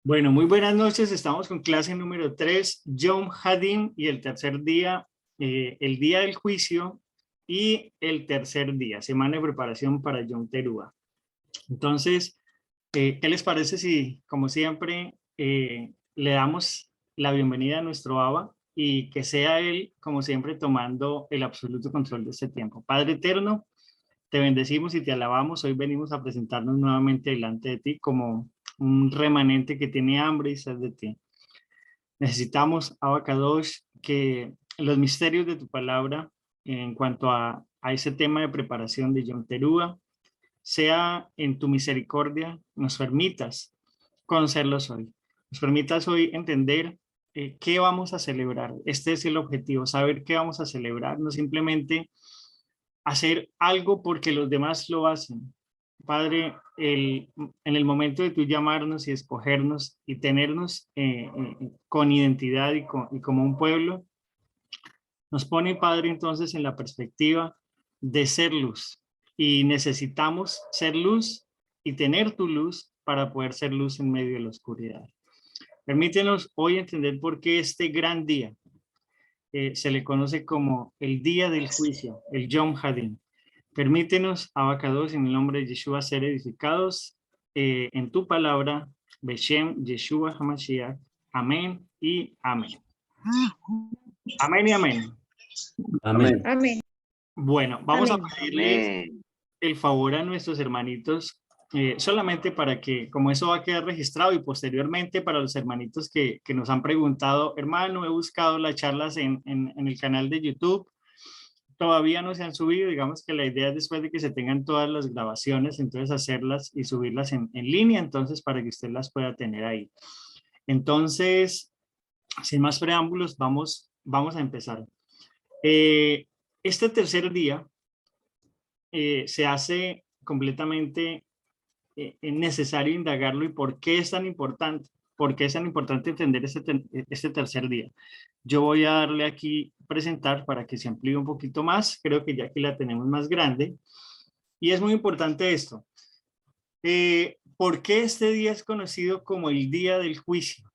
Bueno, muy buenas noches. Estamos con clase número 3, Yom Hadim, y el tercer día, el día del juicio, y el tercer día, semana de preparación para Yom Teruah. Entonces, ¿qué les parece si, como siempre, le damos la bienvenida a nuestro Abba y que sea Él, como siempre, tomando el absoluto control de este tiempo? Padre eterno, te bendecimos y te alabamos. Hoy venimos a presentarnos nuevamente delante de ti como un remanente que tiene hambre y sed de ti. Necesitamos, Abacadosh, que los misterios de tu palabra en cuanto a ese tema de preparación de Yom Teruah, sea en tu misericordia, nos permitas conocerlos hoy. Nos permitas hoy entender qué vamos a celebrar. Este es el objetivo, saber qué vamos a celebrar, no simplemente hacer algo porque los demás lo hacen. Padre, en el momento de tú llamarnos y escogernos y tenernos con identidad y como un pueblo, nos pone, Padre, entonces en la perspectiva de ser luz. Y necesitamos ser luz y tener tu luz para poder ser luz en medio de la oscuridad. Permítenos hoy entender por qué este gran día se le conoce como el día del juicio, el Yom Hadim. Permítenos, Abacados, en el nombre de Yeshua, ser edificados en tu palabra, Beshem, Yeshua, Hamashiach. Amén y amén. Amén y amén. Amén. Amén. Bueno, vamos Amén. a pedirle el favor a nuestros hermanitos, solamente para que, como eso va a quedar registrado y posteriormente para los hermanitos que nos han preguntado, hermano, he buscado las charlas en el canal de YouTube, todavía no se han subido. Digamos que la idea es después de que se tengan todas las grabaciones, entonces hacerlas y subirlas en línea, entonces para que usted las pueda tener ahí. Entonces, sin más preámbulos, vamos a empezar. Este tercer día se hace completamente necesario indagarlo. ¿Y por qué es tan importante? ¿Por qué es tan importante entender este tercer día? Yo voy a darle aquí presentar para que se amplíe un poquito más. Creo que ya aquí la tenemos más grande. Y es muy importante esto. ¿Por qué este día es conocido como el día del juicio?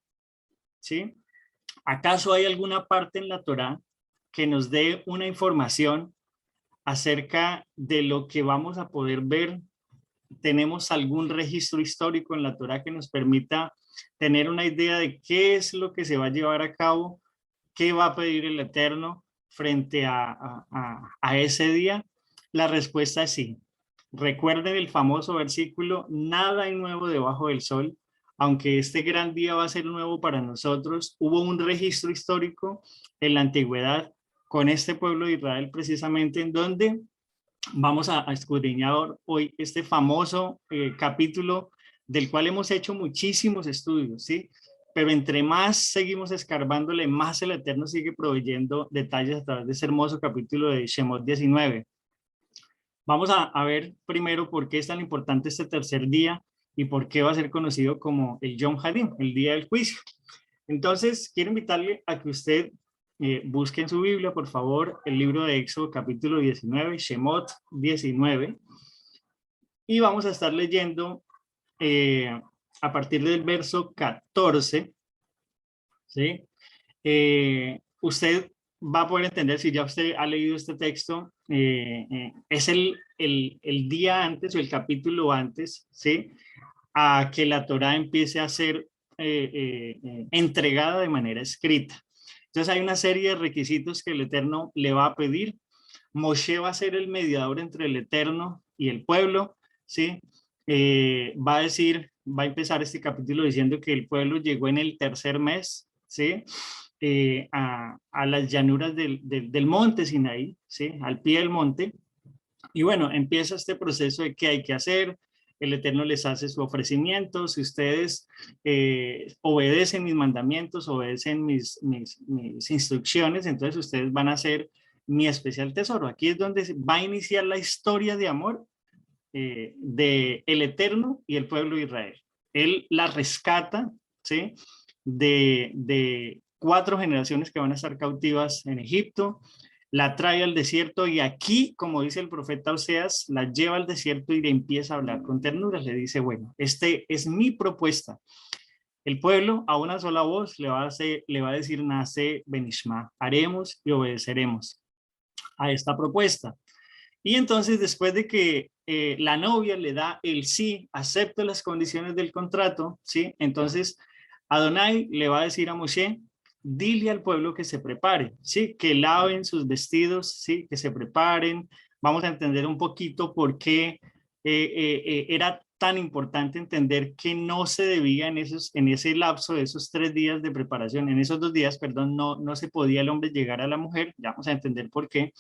¿Sí? ¿Acaso hay alguna parte en la Torá que nos dé una información acerca de lo que vamos a poder ver? ¿Tenemos algún registro histórico en la Torá que nos permita tener una idea de qué es lo que se va a llevar a cabo, qué va a pedir el Eterno frente a ese día? La respuesta es sí. Recuerden el famoso versículo: nada hay nuevo debajo del sol. Aunque este gran día va a ser nuevo para nosotros, hubo un registro histórico en la antigüedad con este pueblo de Israel, precisamente, en donde vamos a escudriñar hoy este famoso capítulo del cual hemos hecho muchísimos estudios, ¿sí? Pero entre más seguimos escarbándole, más el Eterno sigue proveyendo detalles a través de ese hermoso capítulo de Shemot 19. Vamos a ver primero por qué es tan importante este tercer día y por qué va a ser conocido como el Yom Hadim, el día del juicio. Entonces, quiero invitarle a que usted busque en su Biblia, por favor, el libro de Éxodo, capítulo 19, Shemot 19, y vamos a estar leyendo a partir del verso 14, ¿sí? Usted va a poder entender, si ya usted ha leído este texto, es el día antes o el capítulo antes, ¿sí? A que la Torá empiece a ser entregada de manera escrita. Entonces hay una serie de requisitos que el Eterno le va a pedir. Moshe va a ser el mediador entre el Eterno y el pueblo, ¿sí? Va a empezar este capítulo diciendo que el pueblo llegó en el tercer mes, ¿sí? A las llanuras del monte Sinaí, ¿sí? Al pie del monte. Y bueno, empieza este proceso de qué hay que hacer. El Eterno les hace su ofrecimiento. Si ustedes obedecen mis mandamientos, obedecen mis instrucciones, entonces ustedes van a ser mi especial tesoro. Aquí es donde va a iniciar la historia de amor de el Eterno y el pueblo de Israel. Él la rescata, ¿sí? De 4 generaciones que van a estar cautivas en Egipto, la trae al desierto y aquí, como dice el profeta Oseas, la lleva al desierto y le empieza a hablar con ternura. Le dice, bueno, este es mi propuesta. El pueblo a una sola voz le va a decir nace benishma, haremos y obedeceremos a esta propuesta. Y entonces después de que la novia le da el sí, acepta las condiciones del contrato, ¿sí? Entonces Adonai le va a decir a Moshe, dile al pueblo que se prepare, ¿sí? Que laven sus vestidos, ¿sí? Que se preparen. Vamos a entender un poquito por qué era tan importante entender que no se debía en ese lapso de esos 3 días de preparación, en esos 2 días, perdón, no se podía el hombre llegar a la mujer, ya vamos a entender por qué.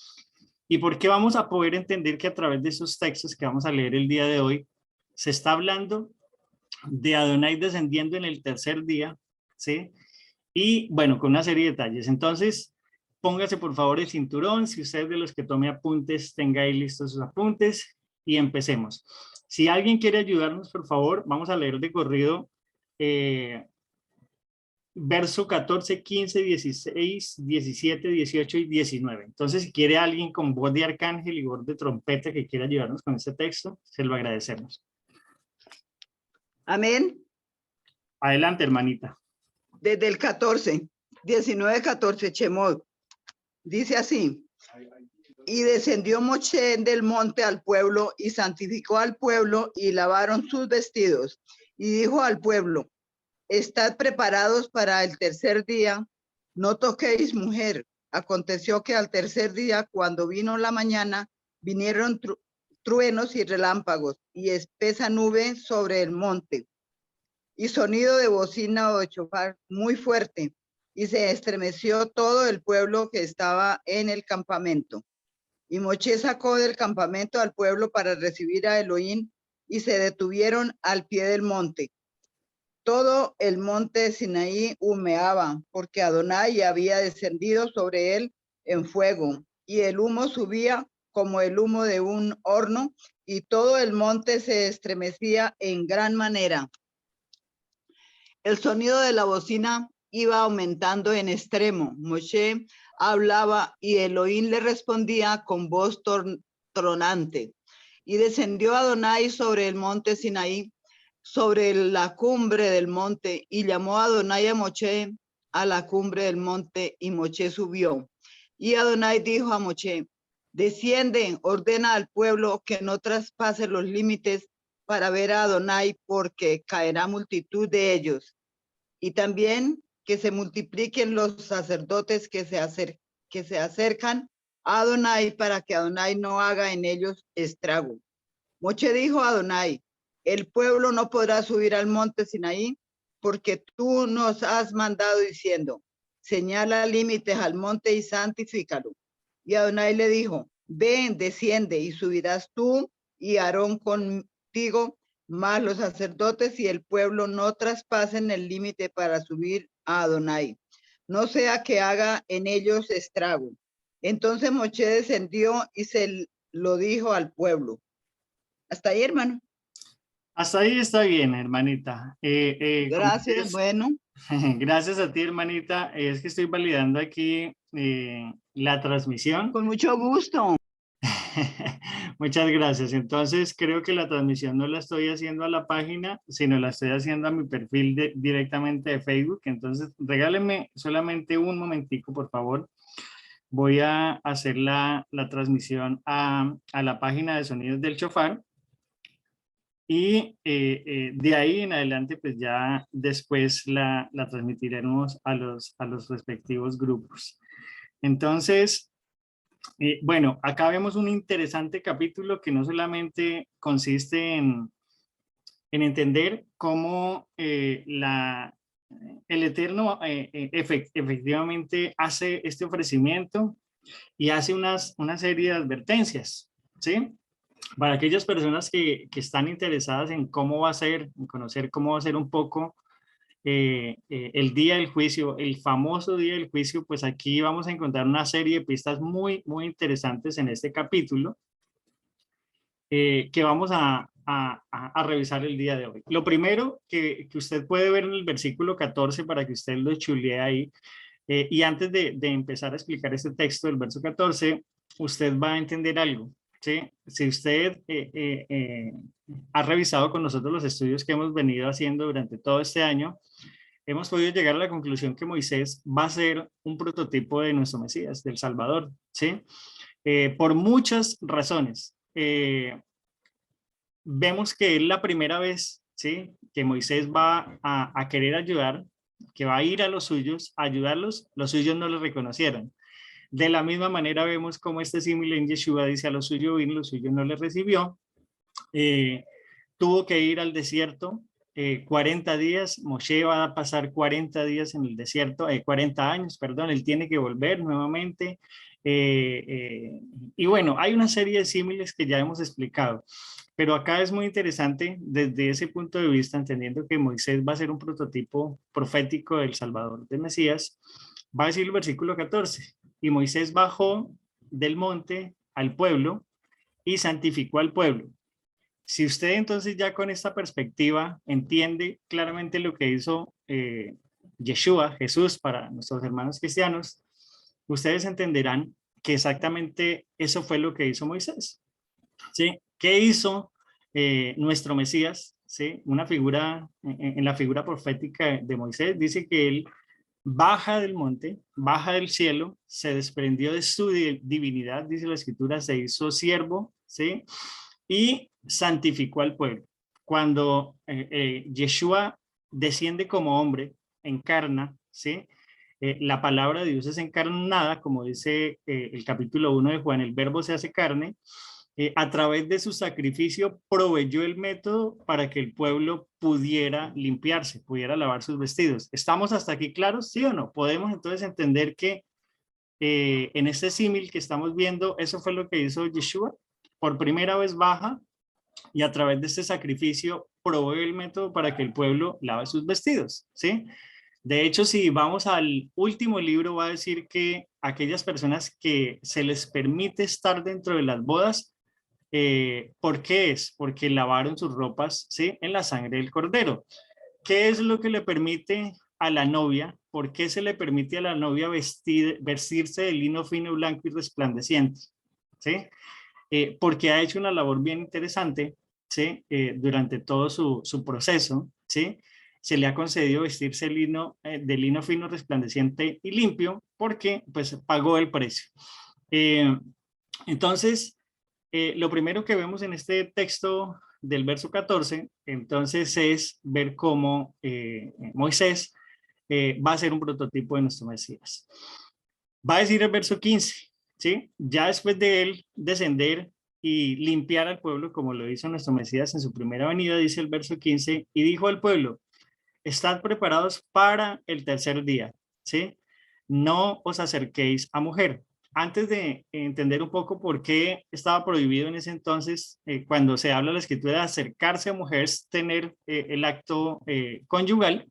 ¿Y por qué vamos a poder entender que a través de esos textos que vamos a leer el día de hoy, se está hablando de Adonai descendiendo en el tercer día, ¿sí? Y bueno, con una serie de detalles. Entonces, póngase por favor el cinturón, si usted de los que tome apuntes, tenga ahí listos sus apuntes y empecemos. Si alguien quiere ayudarnos, por favor, vamos a leer de corrido verso 14, 15, 16, 17, 18 y 19. Entonces, si quiere alguien con voz de arcángel y voz de trompeta que quiera ayudarnos con este texto, se lo agradecemos. Amén. Adelante, hermanita. Desde el 14, 19, 14, Shemot. Dice así. Y descendió Moshe del monte al pueblo y santificó al pueblo y lavaron sus vestidos. Y dijo al pueblo, estad preparados para el tercer día, no toquéis mujer. Aconteció que al tercer día, cuando vino la mañana, vinieron truenos y relámpagos y espesa nube sobre el monte y sonido de bocina o de chofar muy fuerte, y se estremeció todo el pueblo que estaba en el campamento. Y Moshe sacó del campamento al pueblo para recibir a Elohim, y se detuvieron al pie del monte. Todo el monte de Sinaí humeaba, porque Adonai había descendido sobre él en fuego, y el humo subía como el humo de un horno, y todo el monte se estremecía en gran manera. El sonido de la bocina iba aumentando en extremo. Moshe hablaba y Elohim le respondía con voz tronante. Y descendió Adonai sobre el monte Sinaí, sobre la cumbre del monte, y llamó a Adonai a Moshe a la cumbre del monte, y Moshe subió. Y Adonai dijo a Moshe, desciende, ordena al pueblo que no traspase los límites para ver a Adonai, porque caerá multitud de ellos. Y también que se multipliquen los sacerdotes que se acercan a Adonai, para que Adonai no haga en ellos estrago. Moshe dijo a Adonai, el pueblo no podrá subir al monte Sinaí, porque tú nos has mandado diciendo, señala límites al monte y santifícalo. Y Adonai le dijo, ven, desciende y subirás tú y Aarón contigo, más los sacerdotes y el pueblo no traspasen el límite para subir a Adonai, no sea que haga en ellos estrago. Entonces Moshe descendió y se lo dijo al pueblo. Hasta ahí, hermano. Hasta ahí está bien, hermanita. Gracias, bueno. Gracias a ti, hermanita. Es que estoy validando aquí la transmisión. Con mucho gusto. Muchas gracias. Entonces, creo que la transmisión no la estoy haciendo a la página, sino la estoy haciendo a mi perfil directamente de Facebook. Entonces, regálenme solamente un momentico, por favor. Voy a hacer la transmisión a la página de Sonidos del Chofar. Y de ahí en adelante, pues ya después la transmitiremos a los respectivos grupos. Entonces, bueno, acá vemos un interesante capítulo que no solamente consiste en entender cómo el Eterno efectivamente hace este ofrecimiento y hace una serie de advertencias, ¿sí? Para aquellas personas que están interesadas en cómo va a ser, en conocer cómo va a ser un poco el día del juicio, el famoso día del juicio, pues aquí vamos a encontrar una serie de pistas muy interesantes en este capítulo que vamos a revisar el día de hoy. Lo primero que usted puede ver en el versículo 14 para que usted lo chulee ahí, y antes de empezar a explicar este texto del verso 14, usted va a entender algo. ¿sí? Si usted ha revisado con nosotros los estudios que hemos venido haciendo durante todo este año, hemos podido llegar a la conclusión que Moisés va a ser un prototipo de nuestro Mesías, del Salvador, ¿sí? Por muchas razones. Vemos que es la primera vez, ¿sí?, que Moisés va a querer ayudar, que va a ir a los suyos, a ayudarlos, los suyos no lo reconocieron. De la misma manera vemos como este símil en Yeshua dice: a los suyos vino, los suyos no le recibió. Tuvo que ir al desierto 40 días, Moshe va a pasar 40 días en el desierto, 40 años, perdón, él tiene que volver nuevamente. Y bueno, hay una serie de símiles que ya hemos explicado, pero acá es muy interesante desde ese punto de vista, entendiendo que Moisés va a ser un prototipo profético del Salvador, del Mesías. Va a decir el versículo 14, y Moisés bajó del monte al pueblo y santificó al pueblo. Si usted entonces ya con esta perspectiva entiende claramente lo que hizo Yeshua, Jesús, para nuestros hermanos cristianos, ustedes entenderán que exactamente eso fue lo que hizo Moisés, ¿sí? ¿Qué hizo nuestro Mesías? ¿Sí? Una figura, en la figura profética de Moisés, dice que él baja del monte, baja del cielo, se desprendió de su divinidad, dice la escritura, se hizo siervo, ¿sí? Y santificó al pueblo. Cuando Yeshua desciende como hombre, encarna, ¿sí? La palabra de Dios es encarnada, como dice el capítulo 1 de Juan, el verbo se hace carne. A través de su sacrificio proveyó el método para que el pueblo pudiera limpiarse, pudiera lavar sus vestidos. ¿Estamos hasta aquí claros? ¿Sí o no? Podemos entonces entender que en este símil que estamos viendo, eso fue lo que hizo Yeshua. Por primera vez baja y a través de este sacrificio provee el método para que el pueblo lave sus vestidos, ¿sí? De hecho, si vamos al último libro, va a decir que aquellas personas que se les permite estar dentro de las bodas, ¿por qué es? Porque lavaron sus ropas, ¿sí?, en la sangre del cordero. ¿Qué es lo que le permite a la novia? ¿Por qué se le permite a la novia vestirse de lino fino, blanco y resplandeciente? ¿Sí? Porque ha hecho una labor bien interesante, ¿sí? Durante todo su proceso, ¿sí? Se le ha concedido vestirse de lino fino, resplandeciente y limpio, porque pues pagó el precio. Entonces, lo primero que vemos en este texto del verso 14, entonces, es ver cómo Moisés va a ser un prototipo de nuestro Mesías. Va a decir el verso 15, ¿sí? Ya después de él descender y limpiar al pueblo, como lo hizo nuestro Mesías en su primera venida, dice el verso 15, y dijo al pueblo: estad preparados para el tercer día, ¿sí? No os acerquéis a mujer. Antes de entender un poco por qué estaba prohibido en ese entonces, cuando se habla de la escritura de acercarse a mujeres, tener el acto conyugal,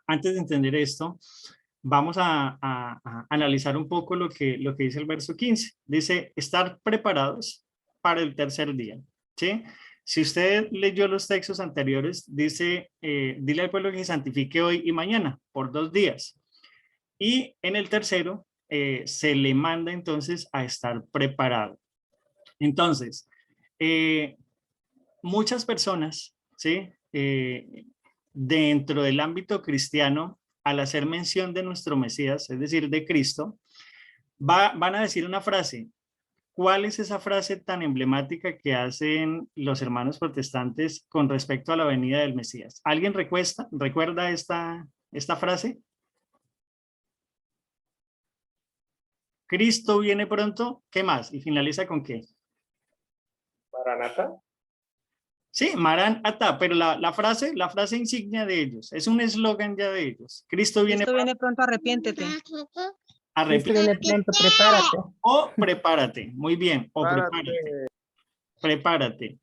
antes de entender esto, vamos a analizar un poco lo que dice el verso 15. Dice: estar preparados para el tercer día, ¿sí? Si usted leyó los textos anteriores, dice, dile al pueblo que se santifique hoy y mañana, por 2 días. Y en el tercero, se le manda entonces a estar preparado. Entonces, muchas personas, ¿sí?, dentro del ámbito cristiano, al hacer mención de nuestro Mesías, es decir, de Cristo, van a decir una frase. ¿Cuál es esa frase tan emblemática que hacen los hermanos protestantes con respecto a la venida del Mesías? ¿Alguien recuerda esta frase? Cristo viene pronto, ¿qué más? ¿Y finaliza con qué? Maranata. Sí, Maranata, pero la frase insignia de ellos, es un eslogan ya de ellos. Cristo viene pronto, arrepiéntete. Cristo viene pronto, prepárate. O prepárate, muy bien, o prepárate. Prepárate.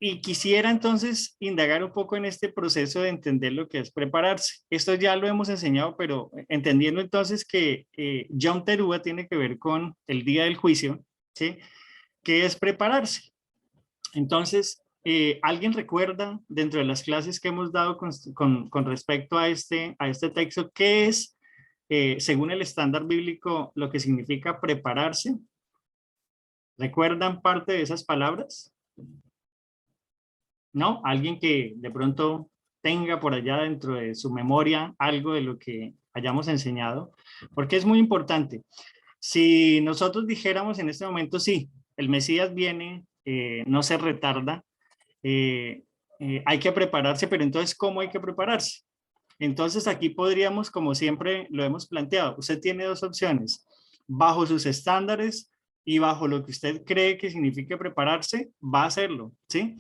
Y quisiera entonces indagar un poco en este proceso de entender lo que es prepararse. Esto ya lo hemos enseñado, pero entendiendo entonces que Yom Teruah tiene que ver con el día del juicio, ¿sí? ¿Qué es prepararse? Entonces, ¿alguien recuerda dentro de las clases que hemos dado con respecto a este texto, qué es, según el estándar bíblico, lo que significa prepararse? ¿Recuerdan parte de esas palabras? ¿No? Alguien que de pronto tenga por allá dentro de su memoria algo de lo que hayamos enseñado, porque es muy importante. Si nosotros dijéramos en este momento, sí, el Mesías viene, no se retarda, hay que prepararse, pero entonces, ¿cómo hay que prepararse? Entonces aquí podríamos, como siempre lo hemos planteado, usted tiene dos opciones, bajo sus estándares y bajo lo que usted cree que significa prepararse, va a hacerlo, ¿sí?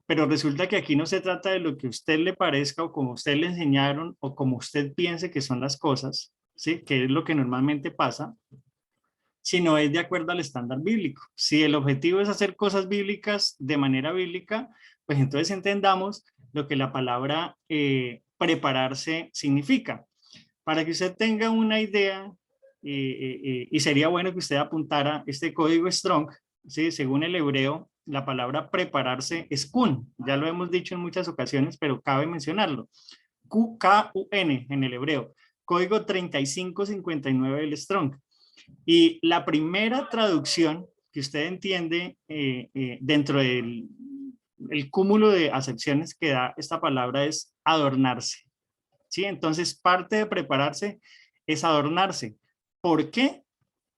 Pero resulta que aquí no se trata de lo que a usted le parezca o como usted le enseñaron o como usted piense que son las cosas, ¿sí? Que es lo que normalmente pasa, sino es de acuerdo al estándar bíblico. Si el objetivo es hacer cosas bíblicas de manera bíblica, pues entonces entendamos lo que la palabra prepararse significa. Para que usted tenga una idea, y sería bueno que usted apuntara este código Strong, ¿sí? Según el hebreo, la palabra prepararse es kun, ya lo hemos dicho en muchas ocasiones, pero cabe mencionarlo. K-U-N en el hebreo, código 3559 del Strong. Y la primera traducción que usted entiende dentro del el cúmulo de acepciones que da esta palabra es adornarse. ¿Sí? Entonces, parte de prepararse es adornarse. ¿Por qué?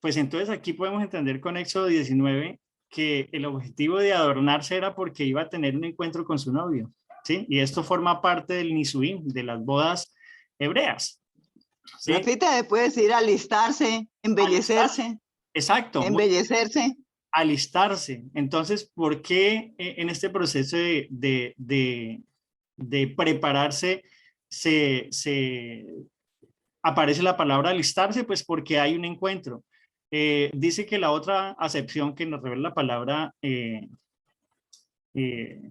Pues entonces aquí podemos entender con Éxodo 19 que el objetivo de adornarse era porque iba a tener un encuentro con su novio. ¿Sí? Y esto forma parte del Nisuim, de las bodas hebreas. ¿Sí? Rafita, después decir alistarse, embellecerse. Exacto. Embellecerse. Alistarse. Entonces, ¿por qué en este proceso de prepararse se aparece la palabra alistarse? Pues porque hay un encuentro. Dice que la otra acepción que nos revela la palabra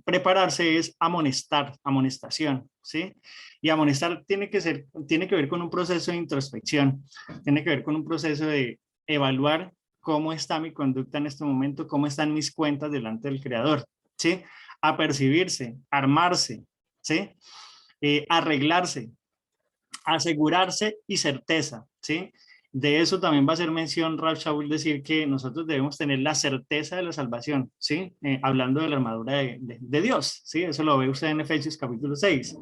prepararse es amonestar, amonestación, ¿sí? Y amonestar tiene que ver con un proceso de introspección, tiene que ver con un proceso de evaluar cómo está mi conducta en este momento, cómo están mis cuentas delante del Creador, ¿sí? Apercibirse, armarse, ¿sí? Arreglarse, asegurarse y certeza, ¿sí? De eso también va a hacer mención Ralph Shaul, decir que nosotros debemos tener la certeza de la salvación, ¿sí? Hablando de la armadura de Dios, ¿sí? Eso lo ve usted en Efesios capítulo 6.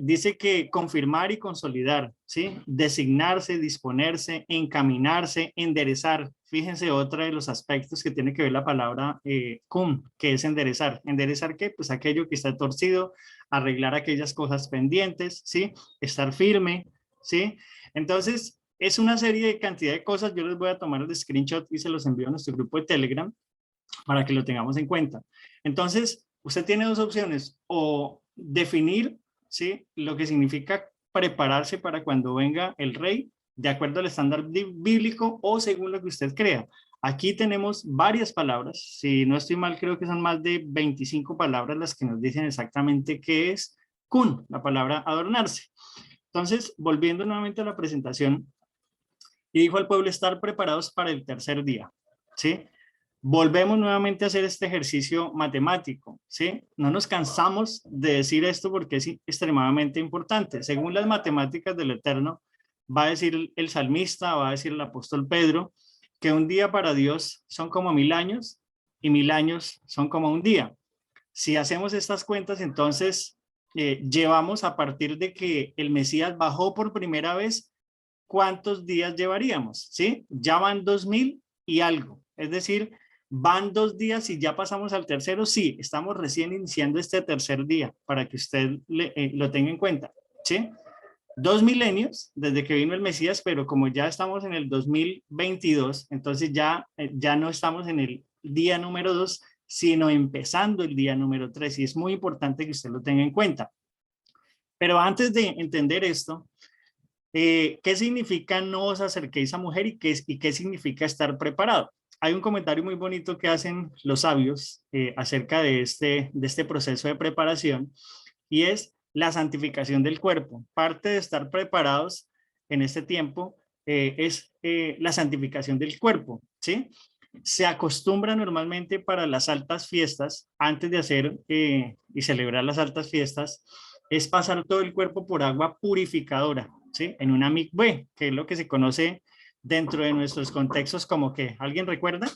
Dice que confirmar y consolidar, ¿sí? Designarse, disponerse, encaminarse, enderezar. Fíjense otra de los aspectos que tiene que ver la palabra cum, que es enderezar. ¿Enderezar qué? Pues aquello que está torcido, arreglar aquellas cosas pendientes, ¿sí? Estar firme, ¿sí? Entonces, es una serie de cantidad de cosas. Yo les voy a tomar el screenshot y se los envío a nuestro grupo de Telegram para que lo tengamos en cuenta. Entonces, usted tiene dos opciones, o definir, ¿sí? Lo que significa prepararse para cuando venga el rey, de acuerdo al estándar bíblico o según lo que usted crea. Aquí tenemos varias palabras, si no estoy mal, creo que son más de 25 palabras las que nos dicen exactamente qué es kun, la palabra adornarse. Entonces, volviendo nuevamente a la presentación, y dijo al pueblo estar preparados para el tercer día, ¿sí? Volvemos nuevamente a hacer este ejercicio matemático, ¿sí? No nos cansamos de decir esto porque es extremadamente importante. Según las matemáticas del Eterno, va a decir el salmista, va a decir el apóstol Pedro, que un día para Dios son como 1000 años y 1000 años son como un día. Si hacemos estas cuentas, entonces llevamos a partir de que el Mesías bajó por primera vez, ¿cuántos días llevaríamos? ¿Sí? Ya van 2000 y algo. Es decir, van 2 días y ya pasamos al tercero. Sí, estamos recién iniciando este tercer día para que usted lo tenga en cuenta. ¿Sí? 2 milenios desde que vino el Mesías, pero como ya estamos en el 2022, entonces ya no estamos en el día número 2, sino empezando el día número 3. Y es muy importante que usted lo tenga en cuenta. Pero antes de entender esto, ¿qué significa no os acerquéis a mujer y qué significa estar preparado? Hay un comentario muy bonito que hacen los sabios acerca de este proceso de preparación, y es la santificación del cuerpo. Parte de estar preparados en este tiempo es la santificación del cuerpo, ¿sí? Se acostumbra normalmente para las altas fiestas, antes de hacer y celebrar las altas fiestas, es pasar todo el cuerpo por agua purificadora, ¿sí? En una mikveh, que es lo que se conoce dentro de nuestros contextos como que, ¿alguien recuerda?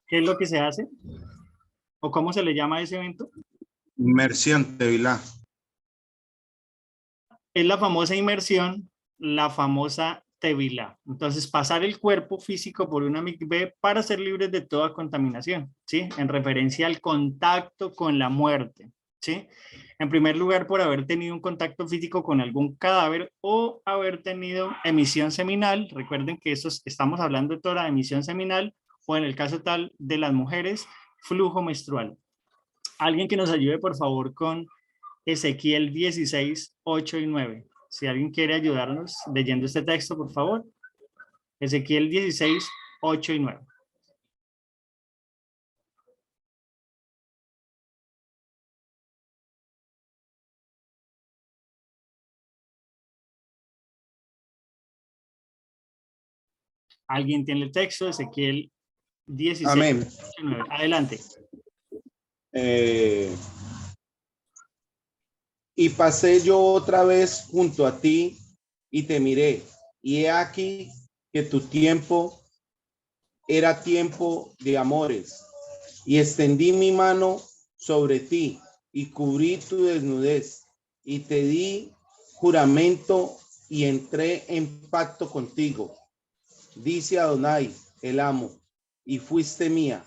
¿Qué es lo que se hace? ¿O cómo se le llama a ese evento? Inmersión, Tevilá. Es la famosa inmersión, la famosa tevilá. Entonces, pasar el cuerpo físico por una mikvé para ser libres de toda contaminación, ¿sí? En referencia al contacto con la muerte, ¿sí? En primer lugar, por haber tenido un contacto físico con algún cadáver o haber tenido emisión seminal. Recuerden que estamos hablando de toda la emisión seminal, o en el caso tal de las mujeres, flujo menstrual. Alguien que nos ayude, por favor, con Ezequiel 16, 8 y 9. Si alguien quiere ayudarnos leyendo este texto, por favor. Ezequiel 16, 8 y 9. ¿Alguien tiene el texto? Ezequiel 16, Amén. 8 y 9. Adelante. Y pasé yo otra vez junto a ti y te miré, y he aquí que tu tiempo era tiempo de amores, y extendí mi mano sobre ti y cubrí tu desnudez y te di juramento y entré en pacto contigo, dice Adonai, el amo, y fuiste mía.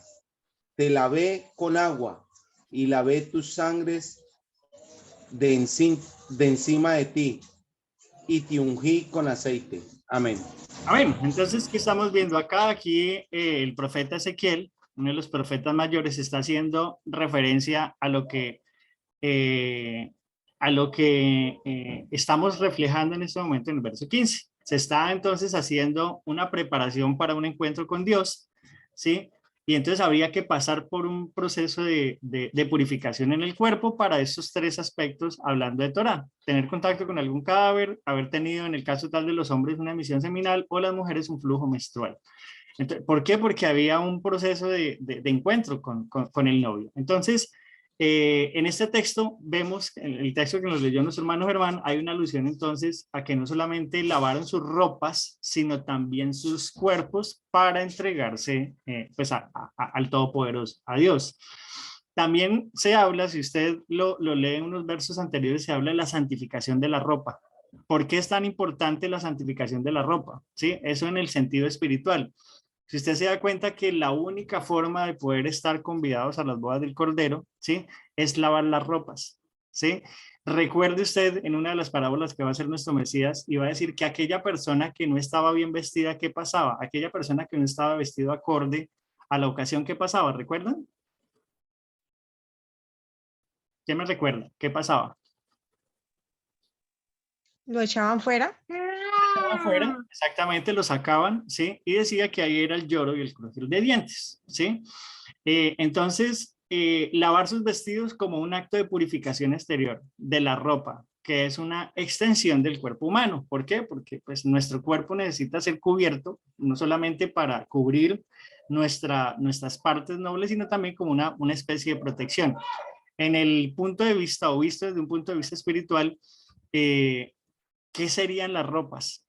Te lavé con agua y lavé tus sangres de encima de ti y te ungí con aceite. Amén. Amén. Entonces, ¿qué estamos viendo acá? Aquí el profeta Ezequiel, uno de los profetas mayores, está haciendo referencia a lo que estamos reflejando en este momento en el verso 15. Se está entonces haciendo una preparación para un encuentro con Dios, ¿sí? Y entonces habría que pasar por un proceso de purificación en el cuerpo para estos tres aspectos, hablando de Torah. Tener contacto con algún cadáver, haber tenido en el caso tal de los hombres una emisión seminal o las mujeres un flujo menstrual. Entonces, ¿por qué? Porque había un proceso de encuentro con el novio. Entonces, en este texto vemos, en el texto que nos leyó nuestro hermano Germán, hay una alusión entonces a que no solamente lavaron sus ropas, sino también sus cuerpos para entregarse pues al Todopoderoso, a Dios. También se habla, si usted lo lee en unos versos anteriores, se habla de la santificación de la ropa. ¿Por qué es tan importante la santificación de la ropa? ¿Sí? Eso en el sentido espiritual. Si usted se da cuenta que la única forma de poder estar convidados a las bodas del Cordero, ¿sí? Es lavar las ropas, ¿sí? Recuerde usted en una de las parábolas que va a ser nuestro Mesías, y va a decir que aquella persona que no estaba bien vestida, ¿qué pasaba? Aquella persona que no estaba vestido acorde a la ocasión, ¿qué pasaba? ¿Recuerdan? ¿Quién me recuerda? ¿Qué pasaba? ¿Lo echaban fuera? Afuera, exactamente, lo sacaban, ¿sí? Y decía que ahí era el lloro y el crujir de dientes, ¿sí? Entonces, lavar sus vestidos como un acto de purificación exterior de la ropa, que es una extensión del cuerpo humano. ¿Por qué? Porque pues nuestro cuerpo necesita ser cubierto, no solamente para cubrir nuestras partes nobles, sino también como una especie de protección. En el punto de vista, o visto desde un punto de vista espiritual, ¿qué serían las ropas?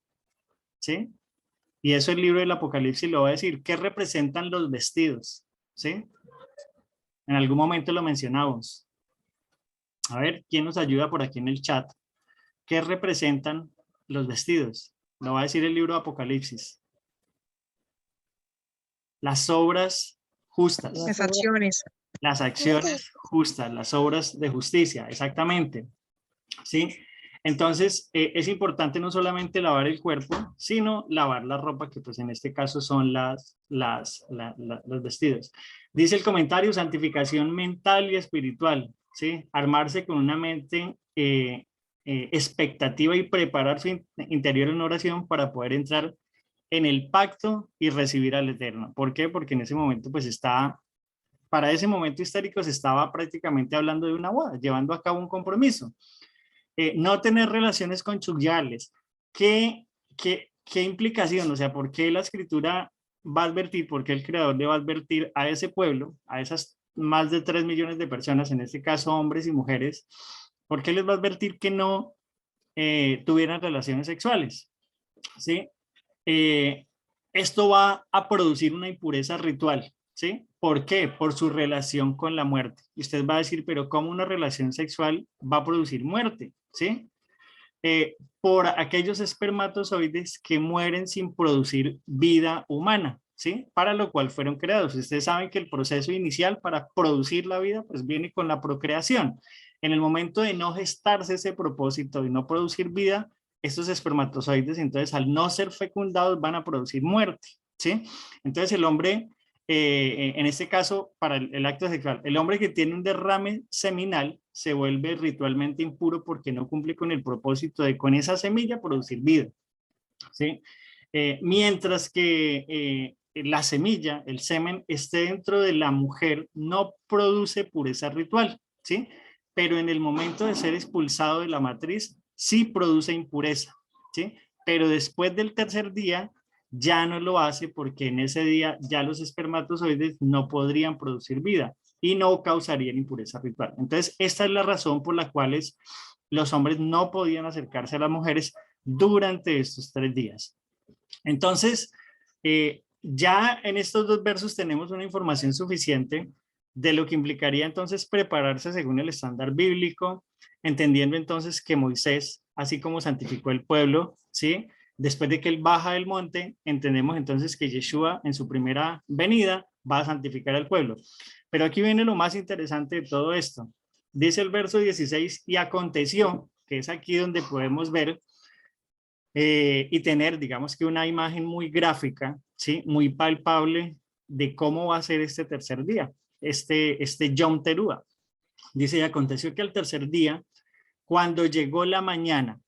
¿Sí? Y eso el libro del Apocalipsis lo va a decir. ¿Qué representan los vestidos? ¿Sí? En algún momento lo mencionamos. A ver, ¿quién nos ayuda por aquí en el chat? ¿Qué representan los vestidos? Lo va a decir el libro de Apocalipsis. Las obras justas. Las acciones. Las acciones justas, las obras de justicia, exactamente. ¿Sí? Entonces, es importante no solamente lavar el cuerpo, sino lavar la ropa, que pues en este caso son los vestidos. Dice el comentario, santificación mental y espiritual, ¿sí? Armarse con una mente expectativa y preparar su interior en oración para poder entrar en el pacto y recibir al Eterno. ¿Por qué? Porque en ese momento pues para ese momento histórico se estaba prácticamente hablando de una boda, llevando a cabo un compromiso. No tener relaciones conyugales. ¿Qué implicación? O sea, ¿por qué la escritura va a advertir, por qué el creador le va a advertir a ese pueblo, a esas más de 3 millones de personas, en este caso hombres y mujeres, por qué les va a advertir que no tuvieran relaciones sexuales? ¿Sí? Esto va a producir una impureza ritual, ¿sí? ¿Por qué? Por su relación con la muerte. Y usted va a decir, pero ¿cómo una relación sexual va a producir muerte? ¿Sí? Por aquellos espermatozoides que mueren sin producir vida humana, ¿sí? Para lo cual fueron creados. Ustedes saben que el proceso inicial para producir la vida, pues viene con la procreación. En el momento de no gestarse ese propósito y no producir vida, estos espermatozoides, entonces, al no ser fecundados, van a producir muerte, ¿sí? Entonces, el hombre, en este caso, para el acto sexual, el hombre que tiene un derrame seminal se vuelve ritualmente impuro porque no cumple con el propósito de con esa semilla producir vida, ¿sí? Mientras que la semilla, el semen, esté dentro de la mujer, no produce pureza ritual, ¿sí? Pero en el momento de ser expulsado de la matriz, sí produce impureza, ¿sí? Pero después del tercer día, ya no lo hace porque en ese día ya los espermatozoides no podrían producir vida y no causarían impureza ritual. Entonces, esta es la razón por la cual los hombres no podían acercarse a las mujeres durante estos 3 días. Entonces, ya en estos 2 versos tenemos una información suficiente de lo que implicaría entonces prepararse según el estándar bíblico, entendiendo entonces que Moisés, así como santificó el pueblo, ¿sí? Después de que él baja del monte, entendemos entonces que Yeshua en su primera venida va a santificar al pueblo. Pero aquí viene lo más interesante de todo esto. Dice el verso 16, y aconteció, que es aquí donde podemos ver y tener, digamos que una imagen muy gráfica, ¿sí? Muy palpable de cómo va a ser este tercer día, este Yom Teruah. Dice, y aconteció que al tercer día, cuando llegó la mañana,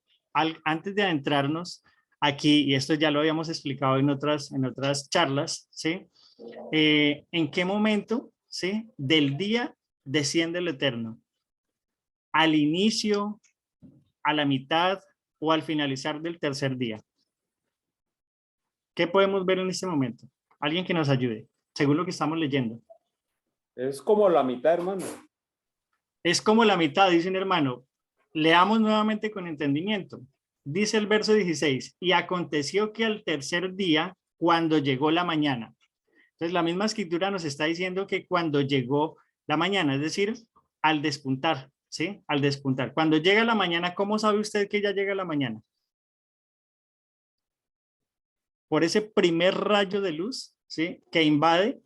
antes de adentrarnos aquí, y esto ya lo habíamos explicado en otras charlas, ¿sí? ¿En qué momento, ¿sí? Del día desciende el Eterno? ¿Al inicio, a la mitad o al finalizar del tercer día? ¿Qué podemos ver en este momento? Alguien que nos ayude, según lo que estamos leyendo. Es como la mitad, hermano. Es como la mitad, dice un hermano. Leamos nuevamente con entendimiento. Dice el verso 16, y aconteció que al tercer día, cuando llegó la mañana. Entonces, la misma escritura nos está diciendo que cuando llegó la mañana, es decir, al despuntar, ¿sí? Al despuntar. Cuando llega la mañana, ¿cómo sabe usted que ya llega la mañana? Por ese primer rayo de luz, ¿sí? Que invade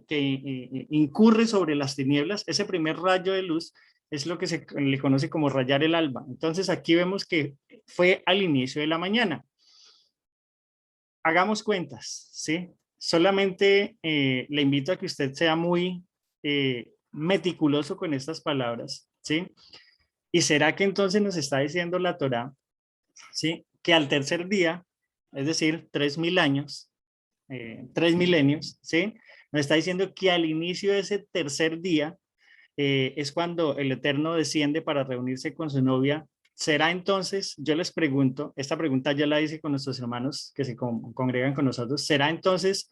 que incurre sobre las tinieblas. Ese primer rayo de luz es lo que se le conoce como rayar el alba. Entonces aquí vemos que fue al inicio de la mañana. Hagamos cuentas, ¿sí? Solamente le invito a que usted sea muy meticuloso con estas palabras, ¿sí? ¿Y será que entonces nos está diciendo la Torá, ¿sí? Que al tercer día, es decir, 3000 años, 3 milenios, ¿sí? Nos está diciendo que al inicio de ese tercer día es cuando el Eterno desciende para reunirse con su novia. ¿Será entonces, yo les pregunto, esta pregunta ya la hice con nuestros hermanos que se congregan con nosotros, ¿será entonces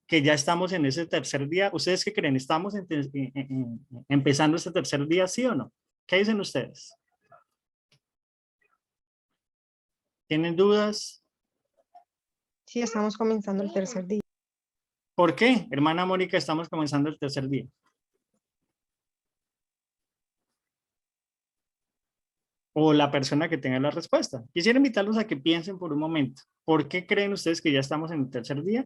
que ya estamos en ese tercer día? ¿Ustedes qué creen? ¿Estamos empezando ese tercer día, sí o no? ¿Qué dicen ustedes? ¿Tienen dudas? Sí, estamos comenzando el tercer día. ¿Por qué, hermana Mónica, estamos comenzando el tercer día? O la persona que tenga la respuesta. Quisiera invitarlos a que piensen por un momento. ¿Por qué creen ustedes que ya estamos en el tercer día?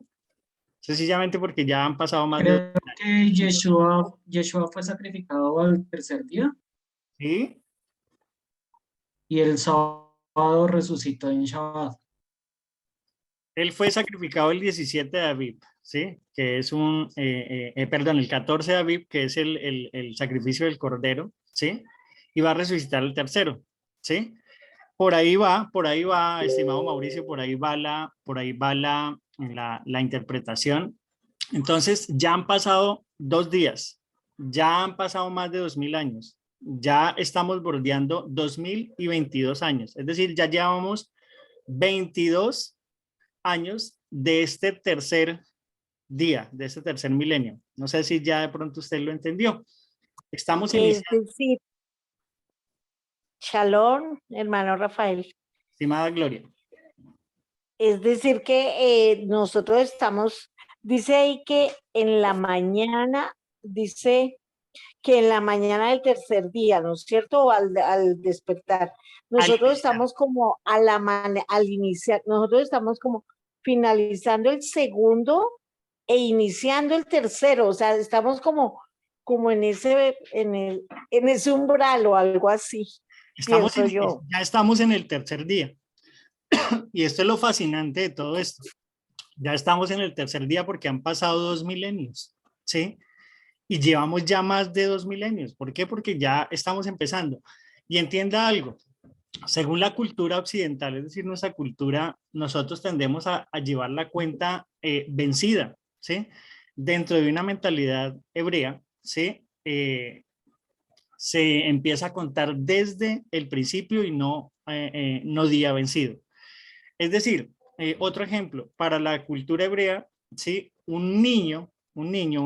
Sencillamente porque ya han pasado más de... Creo que Yeshua fue sacrificado al tercer día ¿Sí? y el sábado resucitó en Shabbat. Él fue sacrificado el 17 de Aviv, ¿sí? Que es perdón, el 14 de Aviv, que es el sacrificio del cordero, ¿sí? Y va a resucitar el tercero, ¿sí? Por ahí va, estimado Mauricio, por ahí va la interpretación. Entonces, ya han pasado 2 días, ya han pasado más de 2000 años, ya estamos bordeando 2022 años, es decir, ya llevamos 22 años de este tercer día, de este tercer milenio. No sé si ya de pronto usted lo entendió. Estamos Es iniciando, decir, Shalom, hermano Rafael. estimada Gloria. Es decir que nosotros estamos Dice ahí que en la mañana, dice que en la mañana del tercer día, ¿no es cierto? O al despertar. Al Nosotros iniciar. estamos como al iniciar, nosotros estamos como finalizando el segundo e iniciando el tercero, o sea, estamos como en ese umbral o algo así, pienso yo. Ya estamos en el tercer día. Y esto es lo fascinante de todo esto. Ya estamos en el tercer día porque han pasado 2 milenios, ¿sí? Y llevamos ya más de 2 milenios. ¿Por qué? Porque ya estamos empezando. Y entienda algo, según la cultura occidental, es decir, nuestra cultura, nosotros tendemos a llevar la cuenta vencida, ¿sí? Dentro de una mentalidad hebrea, ¿sí? Se empieza a contar desde el principio y no día vencido. Es decir, otro ejemplo, para la cultura hebrea, ¿sí? Un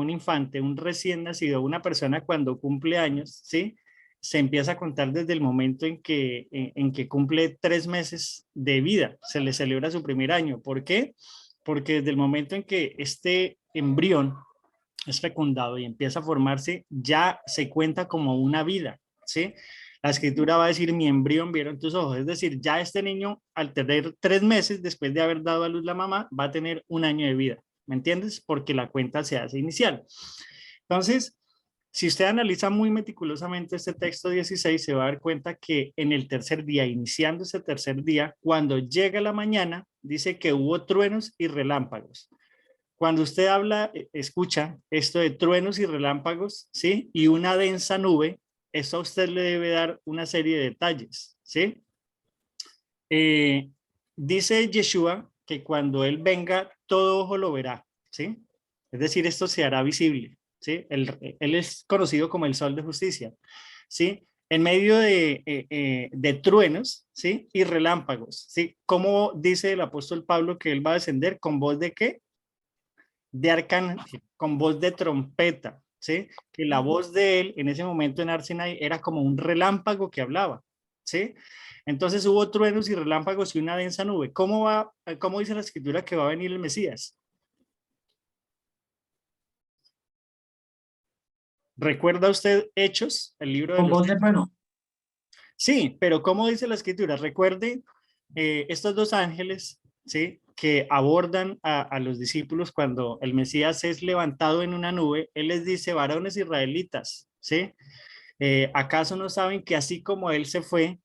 infante, un recién nacido, una persona cuando cumple años, ¿sí? Se empieza a contar desde el momento en que cumple 3 meses de vida, se le celebra su primer año. ¿Por qué? Porque desde el momento en que este embrión es fecundado y empieza a formarse, ya se cuenta como una vida, ¿sí? La escritura va a decir, mi embrión vieron tus ojos, es decir, ya este niño al tener 3 meses después de haber dado a luz la mamá, va a tener un año de vida, ¿me entiendes? Porque la cuenta se hace inicial. Entonces, si usted analiza muy meticulosamente este texto 16, se va a dar cuenta que en el tercer día, iniciando ese tercer día, cuando llega la mañana, dice que hubo truenos y relámpagos. Cuando usted habla, escucha esto de truenos y relámpagos, ¿sí? Y una densa nube, eso a usted le debe dar una serie de detalles, ¿sí? Dice Yeshua que cuando Él venga, todo ojo lo verá, ¿sí? Es decir, esto se hará visible, ¿sí? Él es conocido como el sol de justicia, ¿sí? En medio de truenos, ¿sí? Y relámpagos, ¿sí? ¿Cómo dice el apóstol Pablo que Él va a descender? ¿Con voz de qué? De arcángel, con voz de trompeta, ¿sí? Que la voz de él en ese momento en Arsinai era como un relámpago que hablaba, ¿sí? Entonces hubo truenos y relámpagos y una densa nube. ¿Cómo dice la escritura que va a venir el Mesías? ¿Recuerda usted Hechos, el libro de Con los... voz de trueno. Sí, pero ¿cómo dice la escritura? Recuerde estos dos ángeles, ¿sí? Que abordan a los discípulos cuando el Mesías es levantado en una nube. Él les dice, varones israelitas, ¿sí? ¿Acaso no saben que así como él se fue,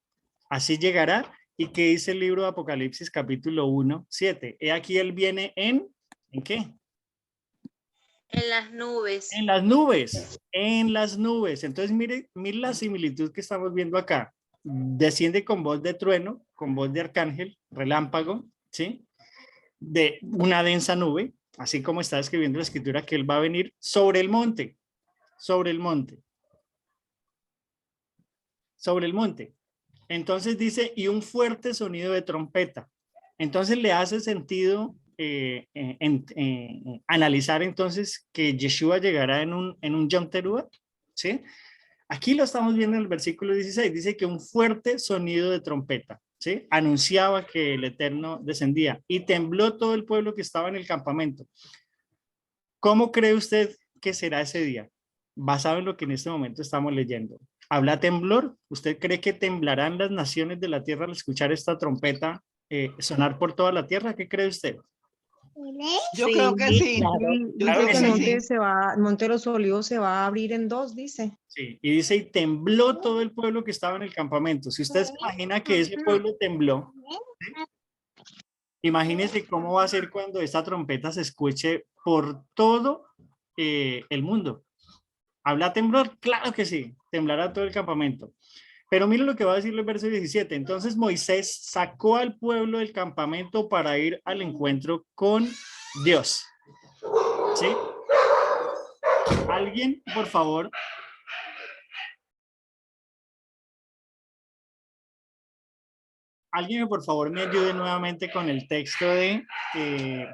así llegará? ¿Y qué dice el libro de Apocalipsis capítulo 1:7? He aquí él viene ¿en qué? En las nubes. En las nubes, en las nubes. Entonces, mire la similitud que estamos viendo acá. Desciende con voz de trueno, con voz de arcángel, relámpago, ¿sí? De una densa nube, así como está escribiendo la escritura que él va a venir sobre el monte, sobre el monte, sobre el monte. Entonces dice, y un fuerte sonido de trompeta. Entonces le hace sentido analizar entonces que Yeshua llegará en un Yom Teruah, ¿sí? Aquí lo estamos viendo en el versículo 16, dice que un fuerte sonido de trompeta, ¿sí? Anunciaba que el Eterno descendía y tembló todo el pueblo que estaba en el campamento. ¿Cómo cree usted que será ese día? Basado en lo que en este momento estamos leyendo. ¿Habla temblor? ¿Usted cree que temblarán las naciones de la tierra al escuchar esta trompeta sonar por toda la tierra? ¿Qué cree usted? Yo Sí, creo que sí. claro. Yo Claro creo que que El sí. monte sí. el monte de los olivos se va a abrir en dos, dice. Sí, y dice, y tembló todo el pueblo que estaba en el campamento. Si usted se imagina que ese pueblo tembló, imagínese cómo va a ser cuando esta trompeta se escuche por todo el mundo. ¿Habla temblor? Claro que sí, temblará todo el campamento. Pero miren lo que va a decir el verso 17. Entonces Moisés sacó al pueblo del campamento para ir al encuentro con Dios. ¿Sí? Alguien, por favor. Alguien, por favor, me ayude nuevamente con el texto de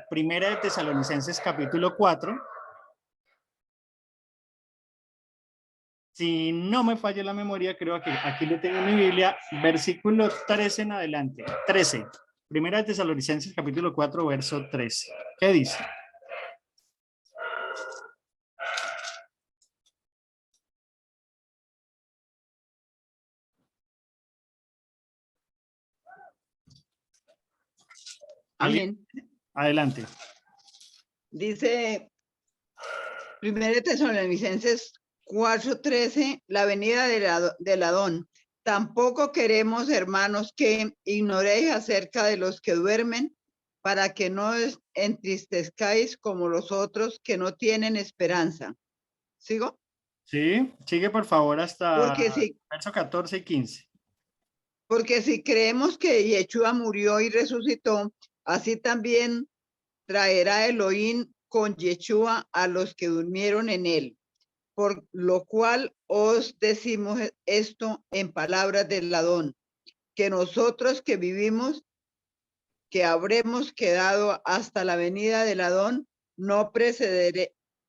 Primera de Tesalonicenses capítulo 4. Si no me falla la memoria, creo que aquí lo tengo en mi Biblia, versículo 13 en adelante. 13. Primera de Tesalonicenses capítulo 4, verso 13. ¿Qué dice? Amén. Adelante. Dice 1 Tesalonicenses 4:13, la venida del Adón. Tampoco queremos, hermanos, que ignoréis acerca de los que duermen, para que no entristezcáis como los otros que no tienen esperanza. ¿Sigo? Sí, sigue por favor hasta Porque si, verso 14 y 15. porque si creemos que Yeshua murió y resucitó, así también traerá Elohim con Yeshua a los que durmieron en él. Por lo cual os decimos esto en palabras del Adón, que nosotros que vivimos, que habremos quedado hasta la venida del Adón, no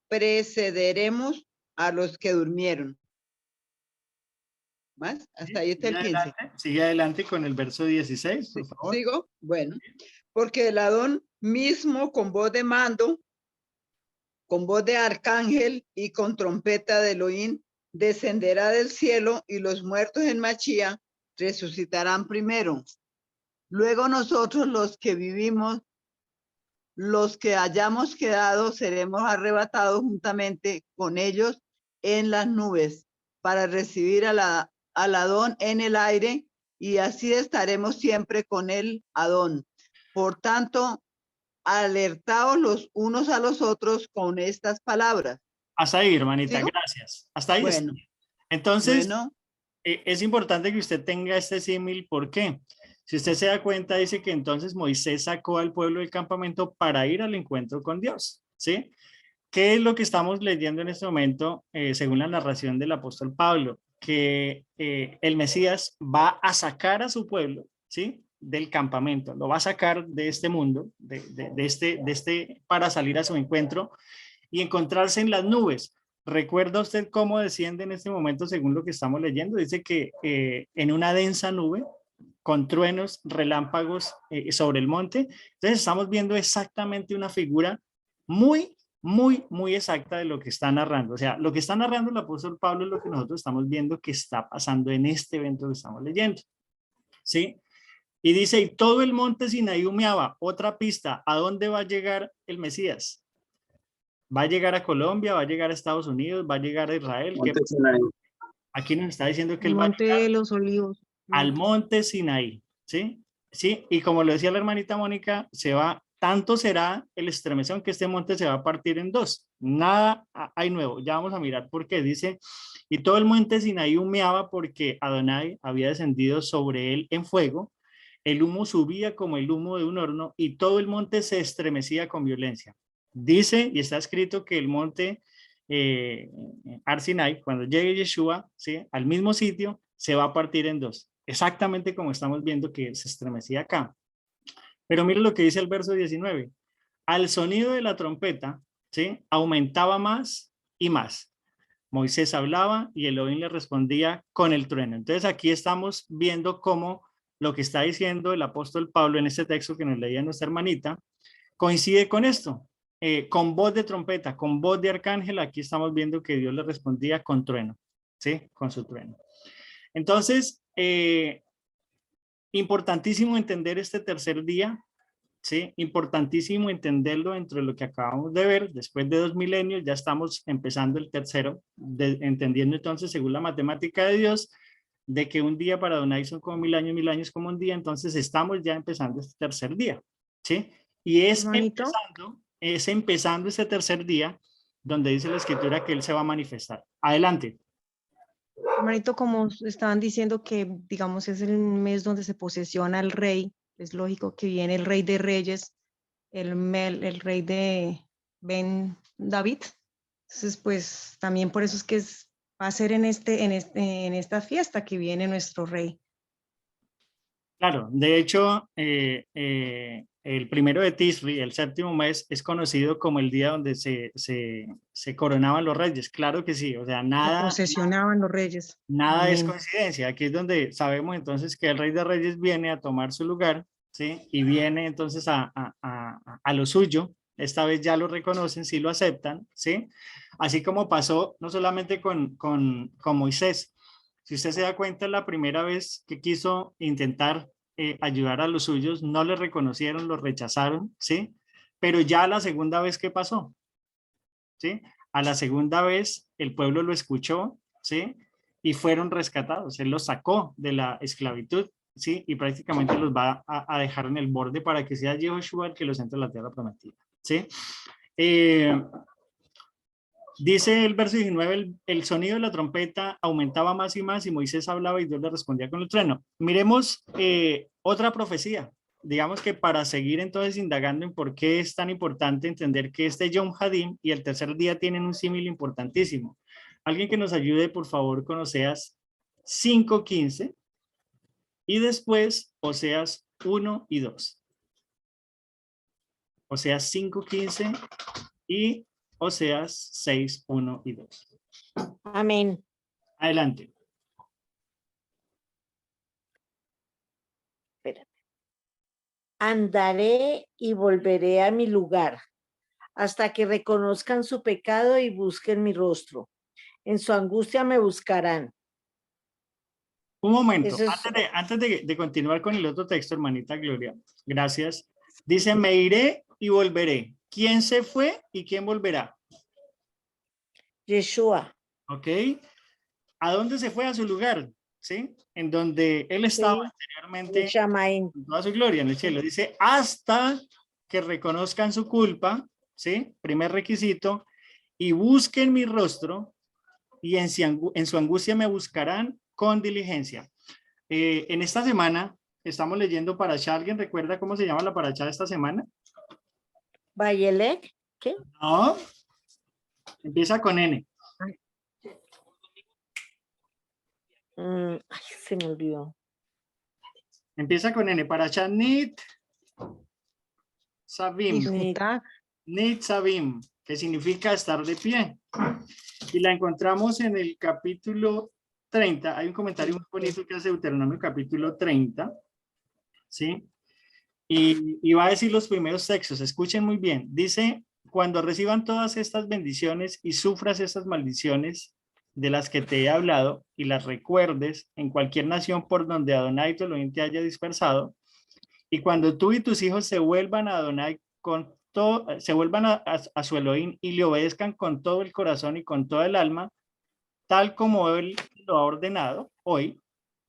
precederemos a los que durmieron. ¿Más? Hasta ahí está el 15. Sigue adelante con el verso 16, por favor. ¿Sigo? Bueno, porque el Adón mismo con voz de mando, con voz de arcángel y con trompeta de Elohim, descenderá del cielo y los muertos en Machía resucitarán primero. Luego nosotros los que vivimos, los que hayamos quedado, seremos arrebatados juntamente con ellos en las nubes para recibir al Adón en el aire y así estaremos siempre con el Adón. Por tanto, alertaos los unos a los otros con estas palabras. Hasta ahí, hermanita, ¿Sigo? gracias. Hasta ahí Bueno, está. Entonces, bueno, es importante que usted tenga este símil. ¿Por qué? Si usted se da cuenta, dice que entonces Moisés sacó al pueblo del campamento para ir al encuentro con Dios, ¿sí? ¿Qué es lo que estamos leyendo en este momento, según la narración del apóstol Pablo? Que el Mesías va a sacar a su pueblo, ¿sí? Del campamento, lo va a sacar de este mundo, para salir a su encuentro y encontrarse en las nubes. ¿Recuerda usted cómo desciende en este momento según lo que estamos leyendo? Dice que en una densa nube, con truenos, relámpagos sobre el monte. Entonces estamos viendo exactamente una figura muy exacta de lo que está narrando. O sea, lo que está narrando el apóstol Pablo es lo que nosotros estamos viendo que está pasando en este evento que estamos leyendo. ¿Sí? Y dice, y todo el monte Sinaí humeaba. Otra pista, ¿a dónde va a llegar el Mesías? ¿Va a llegar a Colombia? ¿Va a llegar a Estados Unidos? ¿Va a llegar a Israel? Aquí nos está diciendo que El él va a Monte llegar de los Olivos. al monte Sinaí, ¿sí? Sí, y como lo decía la hermanita Mónica, tanto será el estremecón que este monte se va a partir en dos. Nada hay nuevo, ya vamos a mirar por qué. Dice, y todo el monte Sinaí humeaba porque Adonai había descendido sobre él en fuego, el humo subía como el humo de un horno y todo el monte se estremecía con violencia. Dice, y está escrito que el monte Har Sinai, cuando llegue Yeshua, ¿sí? Al mismo sitio, se va a partir en dos. Exactamente como estamos viendo que se estremecía acá. Pero mire lo que dice el verso 19. Al sonido de la trompeta, ¿sí? Aumentaba más y más. Moisés hablaba y Elohim le respondía con el trueno. Entonces aquí estamos viendo cómo lo que está diciendo el apóstol Pablo en este texto que nos leía nuestra hermanita coincide con esto. Con voz de trompeta, con voz de arcángel, aquí estamos viendo que Dios le respondía con trueno, ¿sí? Con su trueno. Entonces, importantísimo entender este tercer día, ¿sí? Importantísimo entenderlo dentro de lo que acabamos de ver. Después de 2 milenios ya estamos empezando el tercero, entendiendo entonces, según la matemática de Dios, de que un día para Adonai son como 1000 años como un día. Entonces estamos ya empezando este tercer día, ¿sí? Y es empezando este tercer día donde dice la escritura que Él se va a manifestar. Adelante. Hermanito, como estaban diciendo que, digamos, es el mes donde se posesiona el rey, es lógico que viene el rey de reyes, el rey de Ben David. Entonces, pues, también por eso es que va a ser en esta fiesta que viene nuestro rey. Claro, de hecho, el primero de Tisri, el séptimo mes, es conocido como el día donde se coronaban los reyes. Claro que sí, o sea, Se nada posesionaban los reyes. es Amén. coincidencia. Aquí es donde sabemos entonces que el rey de reyes viene a tomar su lugar, ¿sí? Y viene entonces a lo suyo. Esta vez ya lo reconocen, sí lo aceptan, ¿sí? Así como pasó no solamente con Moisés. Si usted se da cuenta, la primera vez que quiso intentar ayudar a los suyos, no le reconocieron, los rechazaron, ¿sí? Pero ya la segunda vez, ¿qué pasó? ¿Sí? A la segunda vez el pueblo lo escuchó, ¿sí? Y fueron rescatados, él los sacó de la esclavitud, ¿sí? Y prácticamente los va a dejar en el borde para que sea Yehoshua el que los entre a la tierra prometida, ¿sí? Dice el verso 19, el sonido de la trompeta aumentaba más y Moisés hablaba y Dios le respondía con el trueno. Miremos otra profecía. Digamos que para seguir entonces indagando en por qué es tan importante entender que este Yom Hadim y el tercer día tienen un símil importantísimo. Alguien que nos ayude, por favor, con Oseas 5:15 y después Oseas 1 y 2. Oseas 5:15 y Oseas 6, 1 y 2. Amén. Adelante. Espérate. Andaré y volveré a mi lugar hasta que reconozcan su pecado y busquen mi rostro. En su angustia me buscarán. Un momento, Eso es, antes de continuar con el otro texto, hermanita Gloria, gracias. Dice, me iré y volveré. ¿Quién se fue y quién volverá? Yeshua. ¿Ok? ¿A dónde se fue? A su lugar, ¿sí? En donde él estaba Sí. anteriormente Shamaín. con toda su gloria en el cielo. Dice, hasta que reconozcan su culpa, ¿sí? Primer requisito, y busquen mi rostro, y en su angustia me buscarán con diligencia. En esta semana estamos leyendo Parashá. ¿Alguien recuerda cómo se llama la Parashá de esta semana? Bayelec. ¿Qué? No. Empieza con N. Ay, se me olvidó. Empieza con N. Parashá Nit Savim. Disfrutar. Nit Savim, que significa estar de pie. Y la encontramos en el capítulo 30. Hay un comentario muy bonito que hace Deuteronomio capítulo 30. ¿Sí? Y va a decir los primeros textos. Escuchen muy bien. Dice, cuando reciban todas estas bendiciones y sufras estas maldiciones de las que te he hablado y las recuerdes en cualquier nación por donde Adonai tu Elohim te haya dispersado, y cuando tú y tus hijos se vuelvan a Adonai con todo, se vuelvan a su Elohim y le obedezcan con todo el corazón y con todo el alma, tal como él lo ha ordenado hoy,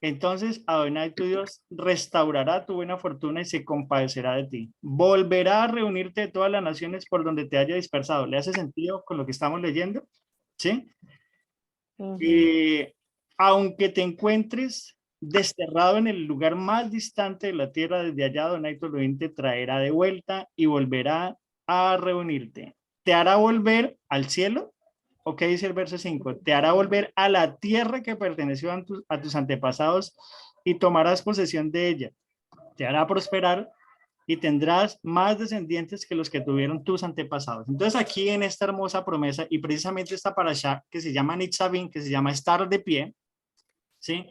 entonces Adonai tu Dios restaurará tu buena fortuna y se compadecerá de ti. Volverá a reunirte de todas las naciones por donde te haya dispersado. ¿Le hace sentido con lo que estamos leyendo? ¿Sí? Aunque te encuentres desterrado en el lugar más distante de la tierra, desde allá Adonai tu Elohim te traerá de vuelta y volverá a reunirte. ¿Te hará volver al cielo? ¿O qué dice el verso 5? Te hará volver a la tierra que perteneció a tus antepasados y tomarás posesión de ella. Te hará prosperar y tendrás más descendientes que los que tuvieron tus antepasados. Entonces aquí en esta hermosa promesa, y precisamente esta parashá que se llama Nitzavim, que se llama estar de pie, ¿sí?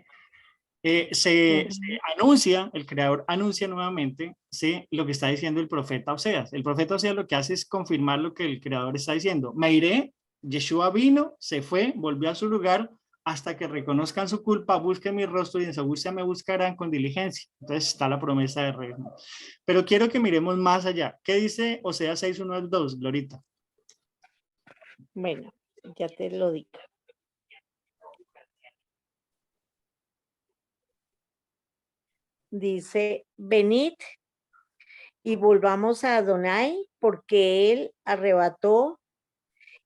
Se anuncia, el creador anuncia nuevamente, ¿sí? Lo que está diciendo el profeta Oseas. El profeta Oseas lo que hace es confirmar lo que el creador está diciendo. Me iré, Yeshua vino, se fue, volvió a su lugar, hasta que reconozcan su culpa, busquen mi rostro y en su angustia me buscarán con diligencia. Entonces está la promesa de rey. Pero quiero que miremos más allá. ¿Qué dice Oseas 6, 1 al 2, Glorita? Bueno, ya te lo digo. Dice, venid y volvamos a Adonai, porque él arrebató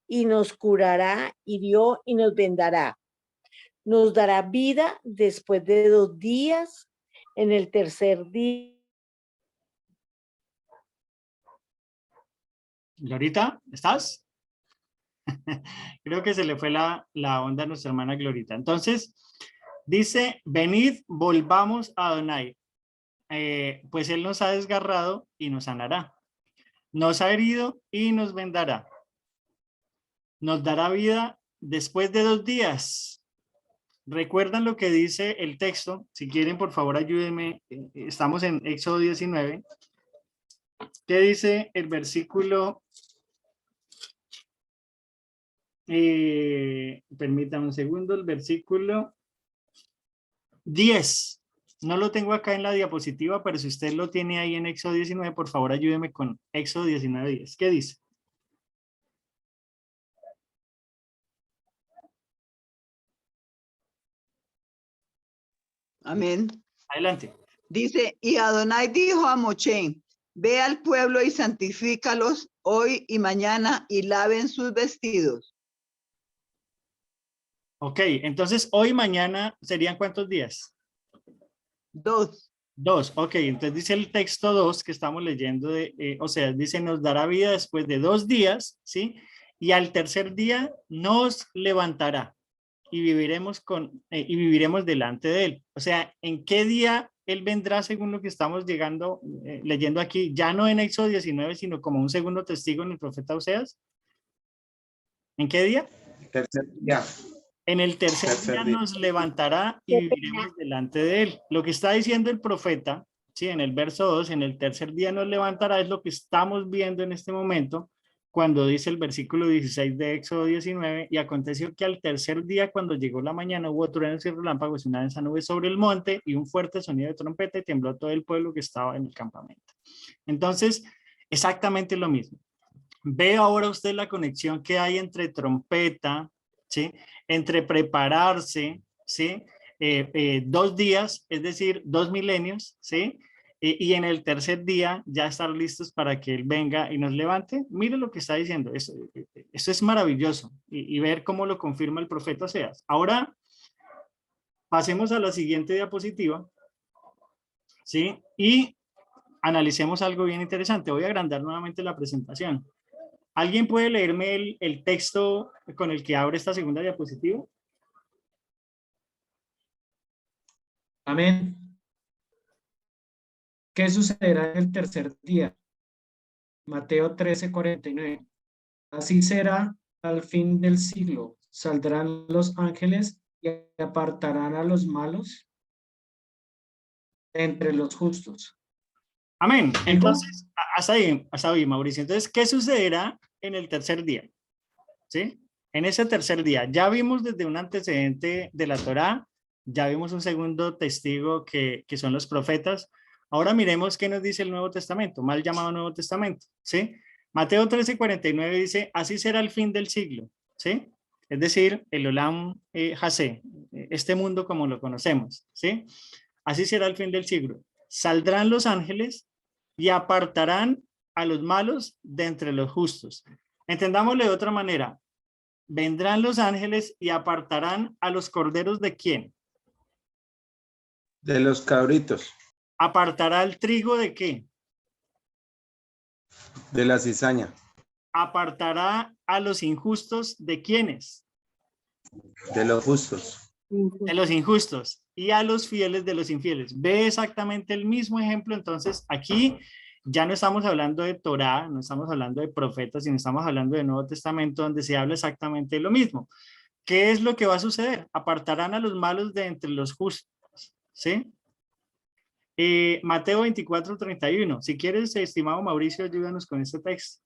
y nos curará, hirió y nos vendará. Nos dará vida después de 2 días, en el tercer día. Glorita, ¿estás? Creo que se le fue la onda a nuestra hermana Glorita. Entonces, dice, venid, volvamos a Adonai. Pues él nos ha desgarrado y nos sanará. Nos ha herido y nos vendará. Nos dará vida después de 2 días. ¿Recuerdan lo que dice el texto? Si quieren, por favor, ayúdenme. Estamos en Éxodo 19. ¿Qué dice el versículo? Permítanme un segundo. El versículo 10. No lo tengo acá en la diapositiva, pero si usted lo tiene ahí en Éxodo 19, por favor ayúdeme con Éxodo 19:10. ¿Qué dice? Amén. Adelante. Dice, y Adonai dijo a Moshe, ve al pueblo y santifícalos hoy y mañana y laven sus vestidos. Ok, entonces hoy y mañana serían ¿cuántos días? 2. 2, ok, entonces dice el texto 2 que estamos leyendo, o sea, dice, nos dará vida después de 2 días, ¿sí? Y al tercer día nos levantará y viviremos delante de él. O sea, ¿en qué día él vendrá según lo que estamos leyendo aquí? Ya no en Éxodo 19, sino como un segundo testigo en el profeta Oseas. ¿En qué día? Tercer día. En el tercer día nos levantará y viviremos delante de él. Lo que está diciendo el profeta, ¿sí? En el verso 2, en el tercer día nos levantará, es lo que estamos viendo en este momento, cuando dice el versículo 16 de Éxodo 19, y aconteció que al tercer día, cuando llegó la mañana, hubo truenos y relámpagos y una densa nube sobre el monte y un fuerte sonido de trompeta y tembló todo el pueblo que estaba en el campamento. Entonces, exactamente lo mismo. Ve ahora usted la conexión que hay entre trompeta, ¿sí? Entre prepararse, ¿sí? 2 días, es decir, 2 milenios, ¿sí? Y en el tercer día ya estar listos para que Él venga y nos levante. Mire lo que está diciendo, eso es maravilloso y ver cómo lo confirma el profeta Oseas. Ahora pasemos a la siguiente diapositiva, ¿sí? Y analicemos algo bien interesante. Voy a agrandar nuevamente la presentación. ¿Alguien puede leerme el texto con el que abre esta segunda diapositiva? Amén. ¿Qué sucederá en el tercer día? Mateo 13:49. Así será al fin del siglo. Saldrán los ángeles y apartarán a los malos entre los justos. Amén. ¿Dijo? Entonces, hasta ahí, Mauricio. Entonces, ¿qué sucederá en el tercer día? ¿Sí? En ese tercer día, ya vimos desde un antecedente de la Torá, ya vimos un segundo testigo que son los profetas. Ahora miremos qué nos dice el Nuevo Testamento, mal llamado Nuevo Testamento, ¿sí? Mateo 13:49 dice, así será el fin del siglo, ¿sí? Es decir, el Olam Hasé, este mundo como lo conocemos, ¿sí? Así será el fin del siglo. Saldrán los ángeles y apartarán a los malos de entre los justos. Entendámoslo de otra manera. Vendrán los ángeles y apartarán a los corderos ¿de quién? De los cabritos. ¿Apartará el trigo de qué? De la cizaña. ¿Apartará a los injustos de quiénes? De los justos. De los injustos. Y a los fieles de los infieles. Ve exactamente el mismo ejemplo. Entonces aquí ya no estamos hablando de Torá, no estamos hablando de profetas, sino estamos hablando de Nuevo Testamento donde se habla exactamente de lo mismo. ¿Qué es lo que va a suceder? Apartarán a los malos de entre los justos, ¿sí? Mateo 24:31. Si quieres, estimado Mauricio, ayúdanos con este texto.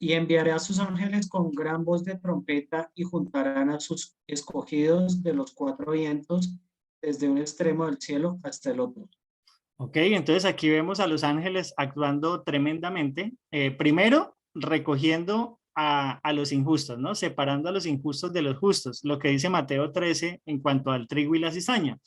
Y enviaré a sus ángeles con gran voz de trompeta y juntarán a sus escogidos de los 4 vientos desde un extremo del cielo hasta el otro. Ok, entonces aquí vemos a los ángeles actuando tremendamente. Primero, recogiendo a los injustos, ¿no? Separando a los injustos de los justos, lo que dice Mateo 13 en cuanto al trigo y la cizaña.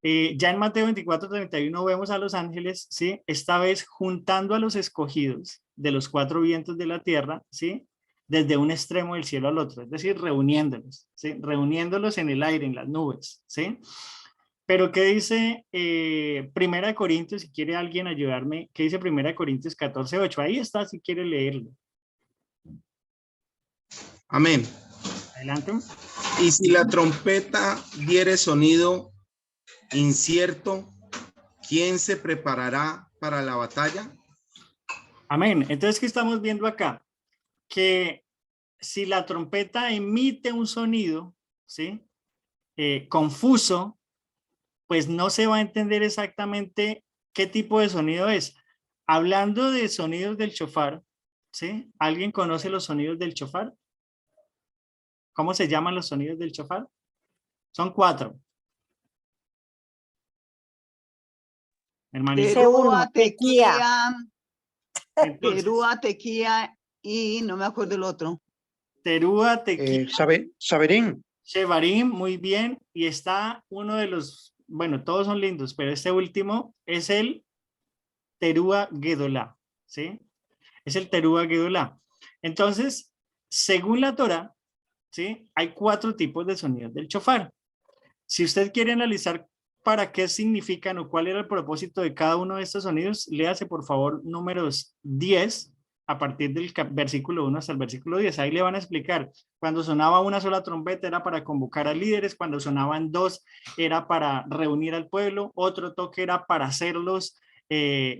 Ya en Mateo 24:31 vemos a los ángeles, ¿sí? Esta vez juntando a los escogidos de los 4 vientos de la tierra, ¿sí? Desde un extremo del cielo al otro, es decir, reuniéndolos, ¿sí? Reuniéndolos en el aire, en las nubes, ¿sí? Pero ¿qué dice Primera de Corintios? Si quiere alguien ayudarme, ¿qué dice Primera de Corintios 14:8? Ahí está, si quiere leerlo. Amén. Adelante. Y si la trompeta diere sonido incierto, ¿quién se preparará para la batalla? Amén. Entonces, ¿qué estamos viendo acá? Que si la trompeta emite un sonido, ¿sí? Confuso, pues no se va a entender exactamente qué tipo de sonido es. Hablando de sonidos del shofar, ¿sí? ¿Alguien conoce los sonidos del shofar? ¿Cómo se llaman los sonidos del shofar? Son 4. Hermanito. Dice uno, Terúa, tequía. tequía, Entonces, terúa, tequía y no me acuerdo el otro. Terúa, Tequía, Saberín. Shevarim, muy bien. Y está uno de los, bueno, todos son lindos, pero este último es el Terúa Gedolá, ¿sí? Es el Terúa Gedolá. Entonces, según la Torá, ¿sí? Hay 4 tipos de sonidos del shofar. Si usted quiere analizar para qué significan o cuál era el propósito de cada uno de estos sonidos, léase por favor números 10 a partir del versículo 1 hasta el versículo 10. Ahí le van a explicar. Cuando sonaba una sola trompeta era para convocar a líderes, cuando sonaban 2 era para reunir al pueblo, otro toque era para hacerlos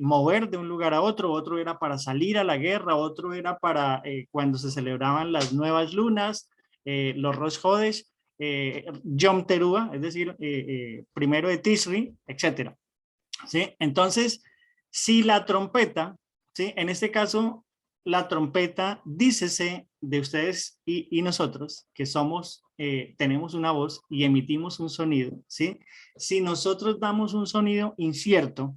mover de un lugar a otro, otro era para salir a la guerra, otro era para cuando se celebraban las nuevas lunas, los Rosh Hodesh, Yom Teruah, es decir, primero de Tishri, etcétera. ¿Sí? Entonces, si la trompeta, ¿sí? En este caso, la trompeta, dícese de ustedes y nosotros, que somos, tenemos una voz y emitimos un sonido, ¿sí? Si nosotros damos un sonido incierto,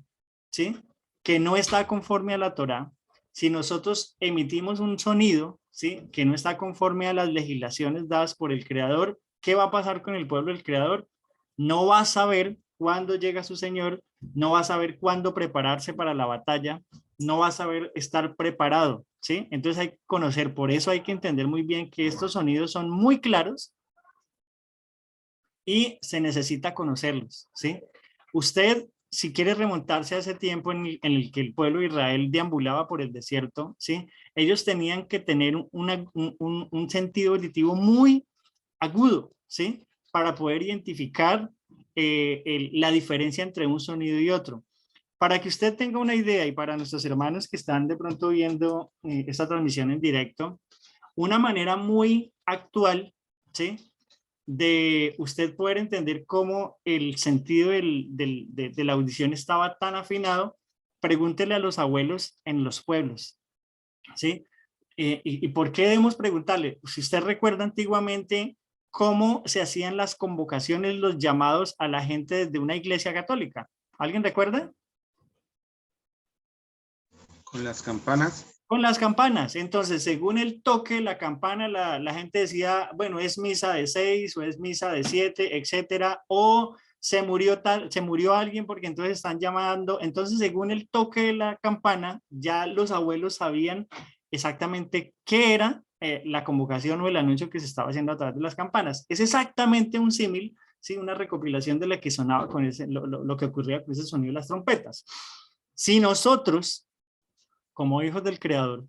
¿sí? Que no está conforme a la Torá, si nosotros emitimos un sonido, ¿sí? Que no está conforme a las legislaciones dadas por el Creador, ¿qué va a pasar con el pueblo del Creador? No va a saber cuándo llega su Señor, no va a saber cuándo prepararse para la batalla, no va a saber estar preparado, ¿sí? Entonces hay que conocer, por eso hay que entender muy bien que estos sonidos son muy claros y se necesita conocerlos, ¿sí? Usted, si quiere remontarse a ese tiempo en el que el pueblo de Israel deambulaba por el desierto, ¿sí? Ellos tenían que tener un sentido auditivo muy agudo, ¿sí? Para poder identificar la diferencia entre un sonido y otro. Para que usted tenga una idea y para nuestros hermanos que están de pronto viendo esta transmisión en directo, una manera muy actual, ¿sí? De usted poder entender cómo el sentido de la audición estaba tan afinado, pregúntele a los abuelos en los pueblos, ¿sí? ¿Y por qué debemos preguntarle? Si usted recuerda antiguamente cómo se hacían las convocaciones, los llamados a la gente desde una iglesia católica. ¿Alguien recuerda? Con las campanas. Con las campanas. Entonces, según el toque de la campana, la gente decía, bueno, es misa de 6 o es misa de 7, etcétera, o se murió alguien porque entonces están llamando. Entonces, según el toque de la campana, ya los abuelos sabían exactamente qué era la convocación o el anuncio que se estaba haciendo a través de las campanas. Es exactamente un símil, ¿sí? Una recopilación de la que sonaba con lo que ocurría con ese sonido de las trompetas. Si nosotros, como hijos del Creador,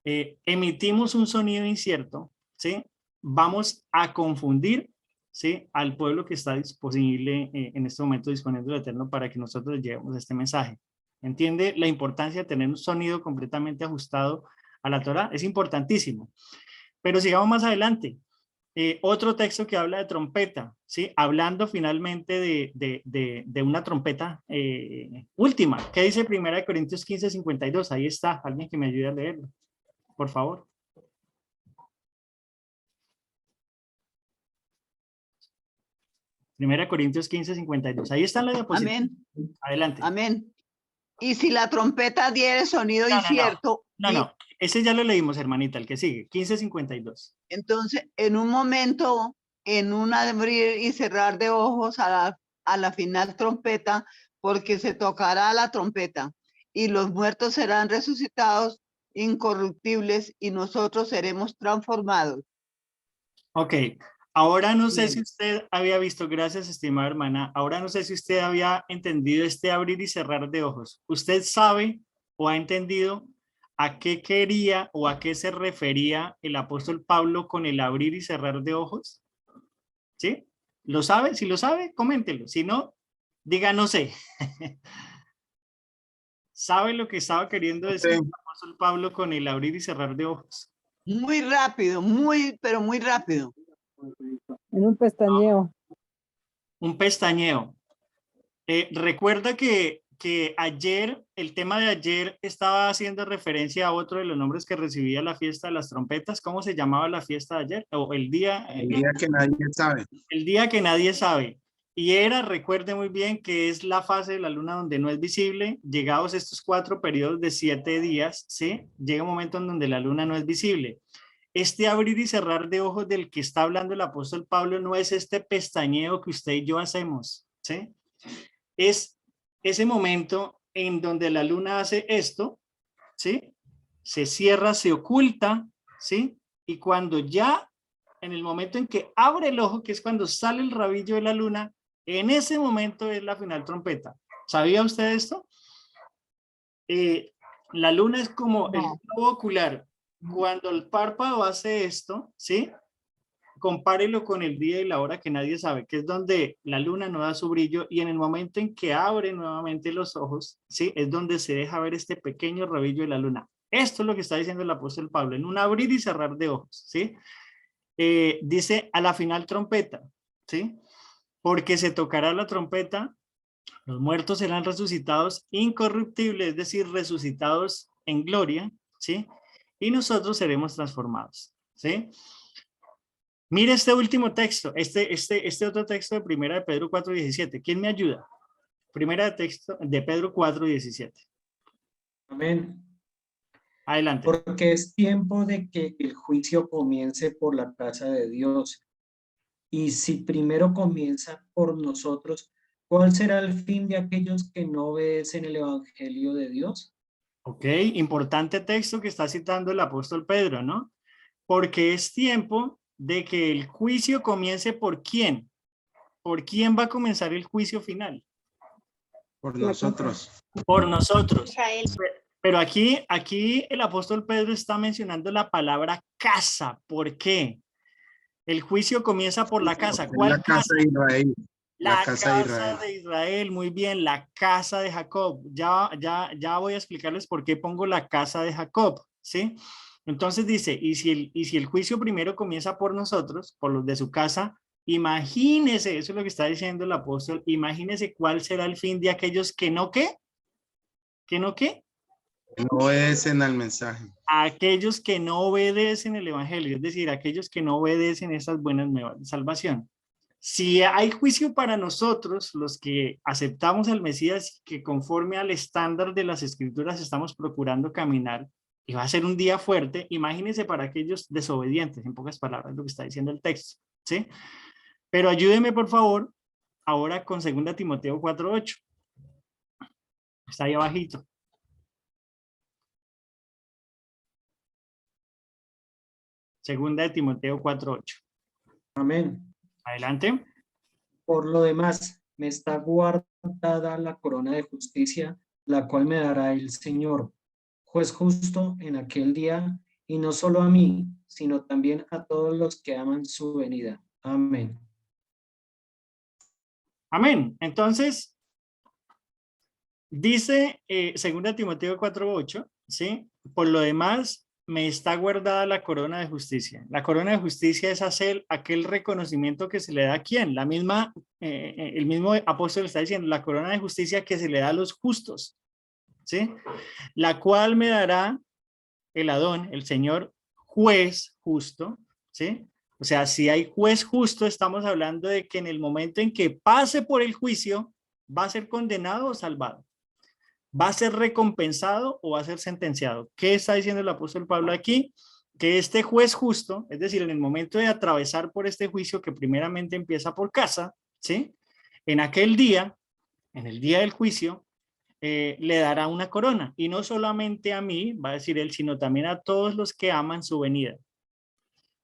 emitimos un sonido incierto, ¿sí? Vamos a confundir, ¿sí? Al pueblo que está disponible en este momento disponiendo del Eterno para que nosotros llevemos este mensaje. ¿Entiende la importancia de tener un sonido completamente ajustado a la Torá? Es importantísimo. Pero sigamos más adelante. Otro texto que habla de trompeta, ¿sí? Hablando finalmente de una trompeta última. ¿Qué dice 1 Corintios 15:52? Ahí está. Alguien que me ayude a leerlo, por favor. 1 Corintios 15:52. Ahí está la diapositiva. Amén. Adelante. Amén. Y si la trompeta diere sonido incierto. No. Ese ya lo leímos, hermanita, el que sigue. 15:52. Entonces, en un momento, en un abrir y cerrar de ojos a la final trompeta, porque se tocará la trompeta y los muertos serán resucitados incorruptibles y nosotros seremos transformados. Ok, ahora no sé Bien. si usted había visto, gracias estimada hermana, ahora no sé si usted había entendido este abrir y cerrar de ojos. ¿Usted sabe o ha entendido a qué quería o a qué se refería el apóstol Pablo con el abrir y cerrar de ojos? ¿Sí? ¿Lo sabe? Si lo sabe, coméntelo. Si no, diga no sé. ¿Sabe lo que estaba queriendo decir el apóstol Pablo con el abrir y cerrar de ojos? Muy rápido, pero muy rápido. En un pestañeo. Un pestañeo. Recuerda que que ayer, el tema de ayer estaba haciendo referencia a otro de los nombres que recibía la fiesta de las trompetas. ¿Cómo se llamaba la fiesta de ayer? O el día que nadie sabe. el día que nadie sabe. Y era, recuerde muy bien, que es la fase de la luna donde no es visible. Llegados estos 4 periodos de 7 días, ¿sí? Llega un momento en donde la luna no es visible. Este abrir y cerrar de ojos del que está hablando el apóstol Pablo no es este pestañeo que usted y yo hacemos, ¿sí? Es ese momento en donde la luna hace esto, ¿sí? Se cierra, se oculta, ¿sí? Y cuando ya, en el momento en que abre el ojo, que es cuando sale el rabillo de la luna, en ese momento es la final trompeta. ¿Sabía usted esto? La luna es como el globo ocular. Cuando el párpado hace esto, ¿sí? Compárelo con el día y la hora que nadie sabe, que es donde la luna no da su brillo, y en el momento en que abre nuevamente los ojos, ¿sí? Es donde se deja ver este pequeño rabillo de la luna. Esto es lo que está diciendo el apóstol Pablo, en un abrir y cerrar de ojos, ¿sí? Dice a la final trompeta, ¿sí? Porque se tocará la trompeta, los muertos serán resucitados incorruptibles, es decir, resucitados en gloria, ¿sí? Y nosotros seremos transformados, ¿sí? Mire este último texto, este otro texto de Primera de Pedro 4:17. ¿Quién me ayuda? Primera de texto de Pedro 4:17. Amén. Adelante. Porque es tiempo de que el juicio comience por la casa de Dios. Y si primero comienza por nosotros, ¿cuál será el fin de aquellos que no obedecen el evangelio de Dios? Ok, importante texto que está citando el apóstol Pedro, ¿no? Porque es tiempo de que el juicio comience ¿por quién? ¿Por quién va a comenzar el juicio final? Por nosotros. Por nosotros. Israel. Pero aquí el apóstol Pedro está mencionando la palabra casa. ¿Por qué? El juicio comienza por la casa. ¿Cuál La casa de Israel. La casa de Israel, muy bien, la casa de Jacob. Ya voy a explicarles por qué pongo la casa de Jacob, ¿sí? Entonces dice, y si el juicio primero comienza por nosotros, por los de su casa, imagínese, eso es lo que está diciendo el apóstol, imagínese cuál será el fin de aquellos que no, ¿qué? ¿Que no, qué? No obedecen al mensaje. Aquellos que no obedecen el evangelio, es decir, aquellos que no obedecen esas buenas nuevas de salvación. Si hay juicio para nosotros, los que aceptamos al Mesías, que conforme al estándar de las Escrituras estamos procurando caminar, y va a ser un día fuerte, imagínense para aquellos desobedientes, en pocas palabras, lo que está diciendo el texto, ¿sí? Pero ayúdeme, por favor, ahora con 2 Timoteo 4:8. Está ahí abajito. Segunda de Timoteo 4:8. Amén. Adelante. Por lo demás, me está guardada la corona de justicia, la cual me dará el Señor, juez justo en aquel día, y no solo a mí, sino también a todos los que aman su venida. Amén. Amén. Entonces, dice 2 Timoteo 4:8, ¿sí? Por lo demás, me está guardada la corona de justicia. La corona de justicia es hacer aquel reconocimiento que se le da a quién. El mismo apóstol está diciendo, la corona de justicia que se le da a los justos, ¿sí? La cual me dará el Adón, el Señor juez justo, ¿sí? O sea, si hay juez justo, estamos hablando de que en el momento en que pase por el juicio, va a ser condenado o salvado. ¿Va a ser recompensado o va a ser sentenciado? ¿Qué está diciendo el apóstol Pablo aquí? Que este juez justo, es decir, en el momento de atravesar por este juicio que primeramente empieza por casa, ¿sí? En aquel día, en el día del juicio, le dará una corona. Y no solamente a mí, va a decir él, sino también a todos los que aman su venida.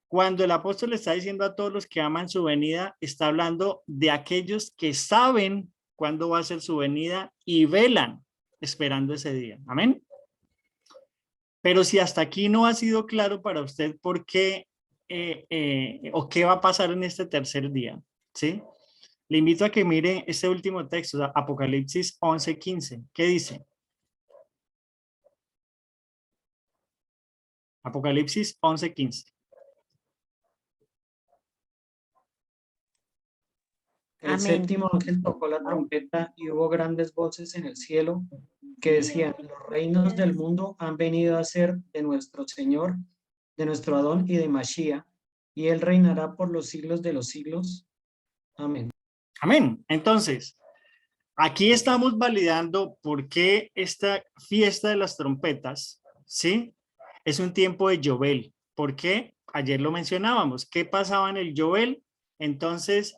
Cuando el apóstol le está diciendo a todos los que aman su venida, está hablando de aquellos que saben cuándo va a ser su venida y velan esperando ese día. Amén. Pero si hasta aquí no ha sido claro para usted por qué o qué va a pasar en este tercer día, ¿sí? Le invito a que mire este último texto, Apocalipsis 11:15. ¿Qué dice? Apocalipsis 11:15. El Amén. séptimo ángel tocó la trompeta y hubo grandes voces en el cielo que decían, los reinos del mundo han venido a ser de nuestro Señor, de nuestro Adón y de Mashiach, y él reinará por los siglos de los siglos. Amén. Amén. Entonces, aquí estamos validando por qué esta fiesta de las trompetas, ¿sí? Es un tiempo de Yobel. ¿Por qué? Ayer lo mencionábamos. ¿Qué pasaba en el Yobel? Entonces,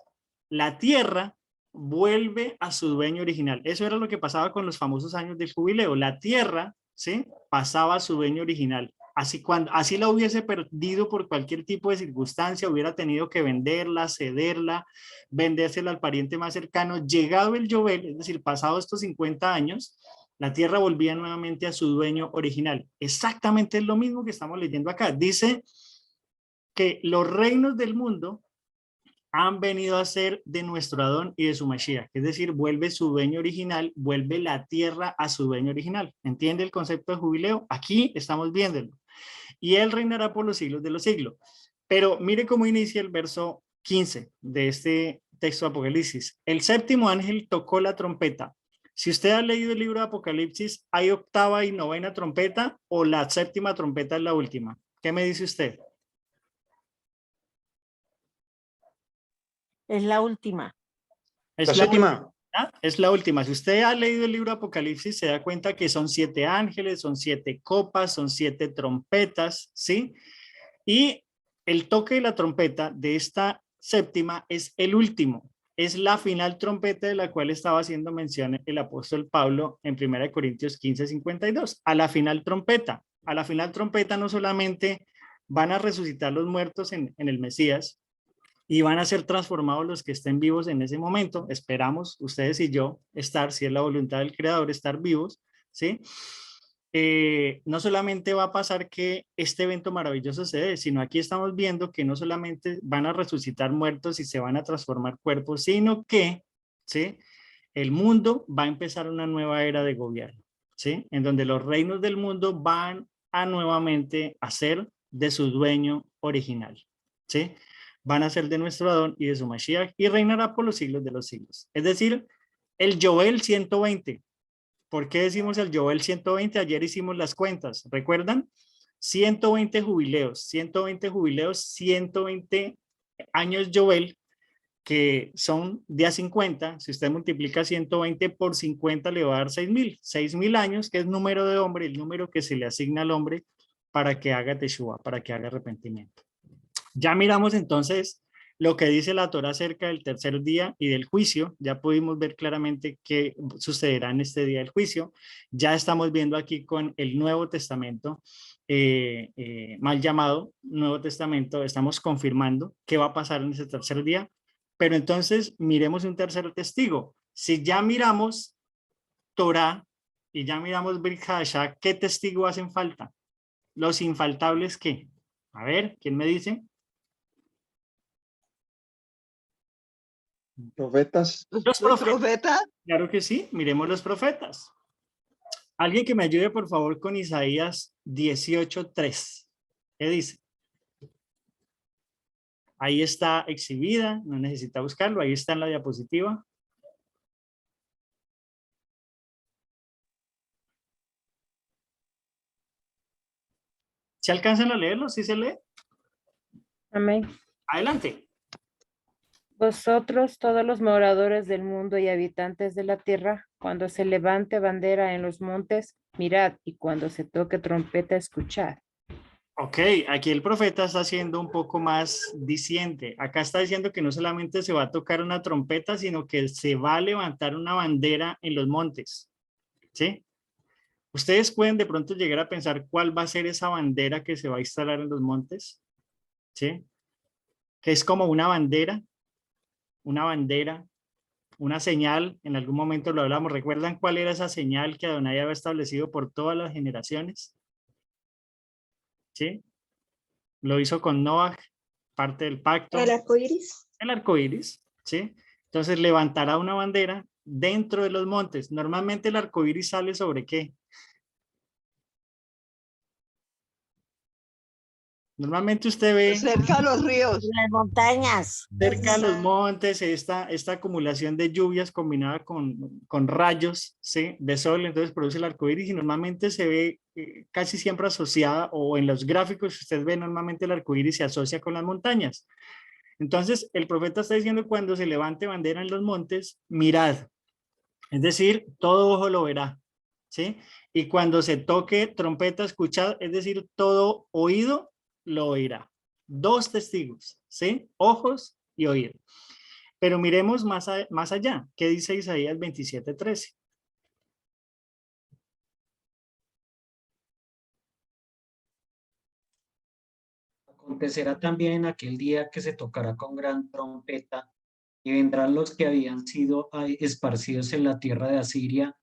la tierra vuelve a su dueño original. Eso era lo que pasaba con los famosos años del jubileo. La tierra, ¿sí? Pasaba a su dueño original. Así la hubiese perdido por cualquier tipo de circunstancia, hubiera tenido que venderla, cederla, vendérsela al pariente más cercano. Llegado el Yobel, es decir, pasados estos 50 años, la tierra volvía nuevamente a su dueño original. Exactamente es lo mismo que estamos leyendo acá. Dice que los reinos del mundo han venido a ser de nuestro Adón y de su Mashiach. Es decir, vuelve su dueño original, vuelve la tierra a su dueño original. ¿Entiende el concepto de jubileo? Aquí estamos viéndolo. Y él reinará por los siglos de los siglos. Pero mire cómo inicia el verso 15 de este texto de Apocalipsis. El séptimo ángel tocó la trompeta. Si usted ha leído el libro de Apocalipsis, ¿hay octava y novena trompeta o la séptima trompeta es la última? ¿Qué me dice usted? Es la última. Es La séptima. Es la última. Si usted ha leído el libro de Apocalipsis, se da cuenta que son 7 ángeles, son 7 copas, son 7 trompetas, ¿sí? Y el toque de la trompeta de esta séptima es el último. Es la final trompeta de la cual estaba haciendo mención el apóstol Pablo en 1 Corintios 15:52. A la final trompeta no solamente van a resucitar los muertos en el Mesías, y van a ser transformados los que estén vivos en ese momento. Esperamos, ustedes y yo, estar, si es la voluntad del Creador, estar vivos, ¿sí? No solamente va a pasar que este evento maravilloso se dé, sino aquí estamos viendo que no solamente van a resucitar muertos y se van a transformar cuerpos, sino que, ¿sí? El mundo va a empezar una nueva era de gobierno, ¿sí? En donde los reinos del mundo van a nuevamente a ser de su dueño original, ¿sí? Van a ser de nuestro Adón y de su Mashiach y reinará por los siglos de los siglos. Es decir, el Joel 120. ¿Por qué decimos el Joel 120? Ayer hicimos las cuentas, ¿recuerdan? 120 jubileos, 120 años Joel, que son día 50. Si usted multiplica 120 por 50 le va a dar 6.000 años, que es número de hombre, el número que se le asigna al hombre para que haga teshuva, para que haga arrepentimiento. Ya miramos entonces lo que dice la Torá acerca del tercer día y del juicio. Ya pudimos ver claramente qué sucederá en este día del juicio. Ya estamos viendo aquí con el Nuevo Testamento, mal llamado Nuevo Testamento, estamos confirmando qué va a pasar en ese tercer día. Pero entonces miremos un tercer testigo. Si ya miramos Torá y ya miramos Brit Hadashah, ¿qué testigo hacen falta? Los infaltables, ¿qué? A ver, ¿quién me dice? Profetas. Los profetas. Claro que sí, miremos los profetas. Alguien que me ayude por favor con Isaías 18:3. ¿Qué dice? Ahí está exhibida, no necesita buscarlo, ahí está en la diapositiva. ¿Se alcanzan a leerlo? ¿Sí se lee? Amén. Adelante. Vosotros, todos los moradores del mundo y habitantes de la tierra, cuando se levante bandera en los montes, mirad, y cuando se toque trompeta, escuchad. Ok, aquí el profeta está siendo un poco más diciente. Acá está diciendo que no solamente se va a tocar una trompeta, sino que se va a levantar una bandera en los montes. ¿Sí? Ustedes pueden de pronto llegar a pensar cuál va a ser esa bandera que se va a instalar en los montes. ¿Sí? Que es como una bandera, una señal. En algún momento lo hablamos. ¿Recuerdan cuál era esa señal que Adonai había establecido por todas las generaciones? ¿Sí? Lo hizo con Noah, parte del pacto. El arco iris. El arco iris, ¿sí? Entonces levantará una bandera dentro de los montes. Normalmente el arco iris sale sobre ¿qué? Normalmente usted ve Cerca a los ríos. Las montañas. cerca de los montes esta acumulación de lluvias combinada con rayos, ¿sí?, de sol, entonces produce el arco iris y normalmente se ve casi siempre asociada, o en los gráficos que usted ve, normalmente el arco iris se asocia con las montañas. Entonces el profeta está diciendo: cuando se levante bandera en los montes, mirad, es decir, todo ojo lo verá, ¿sí? Y cuando se toque trompeta, escuchad, es decir, todo oído lo oirá. Dos testigos, ¿sí? Ojos y oído. Pero miremos más allá. ¿Qué dice Isaías 27:13? Acontecerá también en aquel día que se tocará con gran trompeta, y vendrán los que habían sido esparcidos en la tierra de Asiria,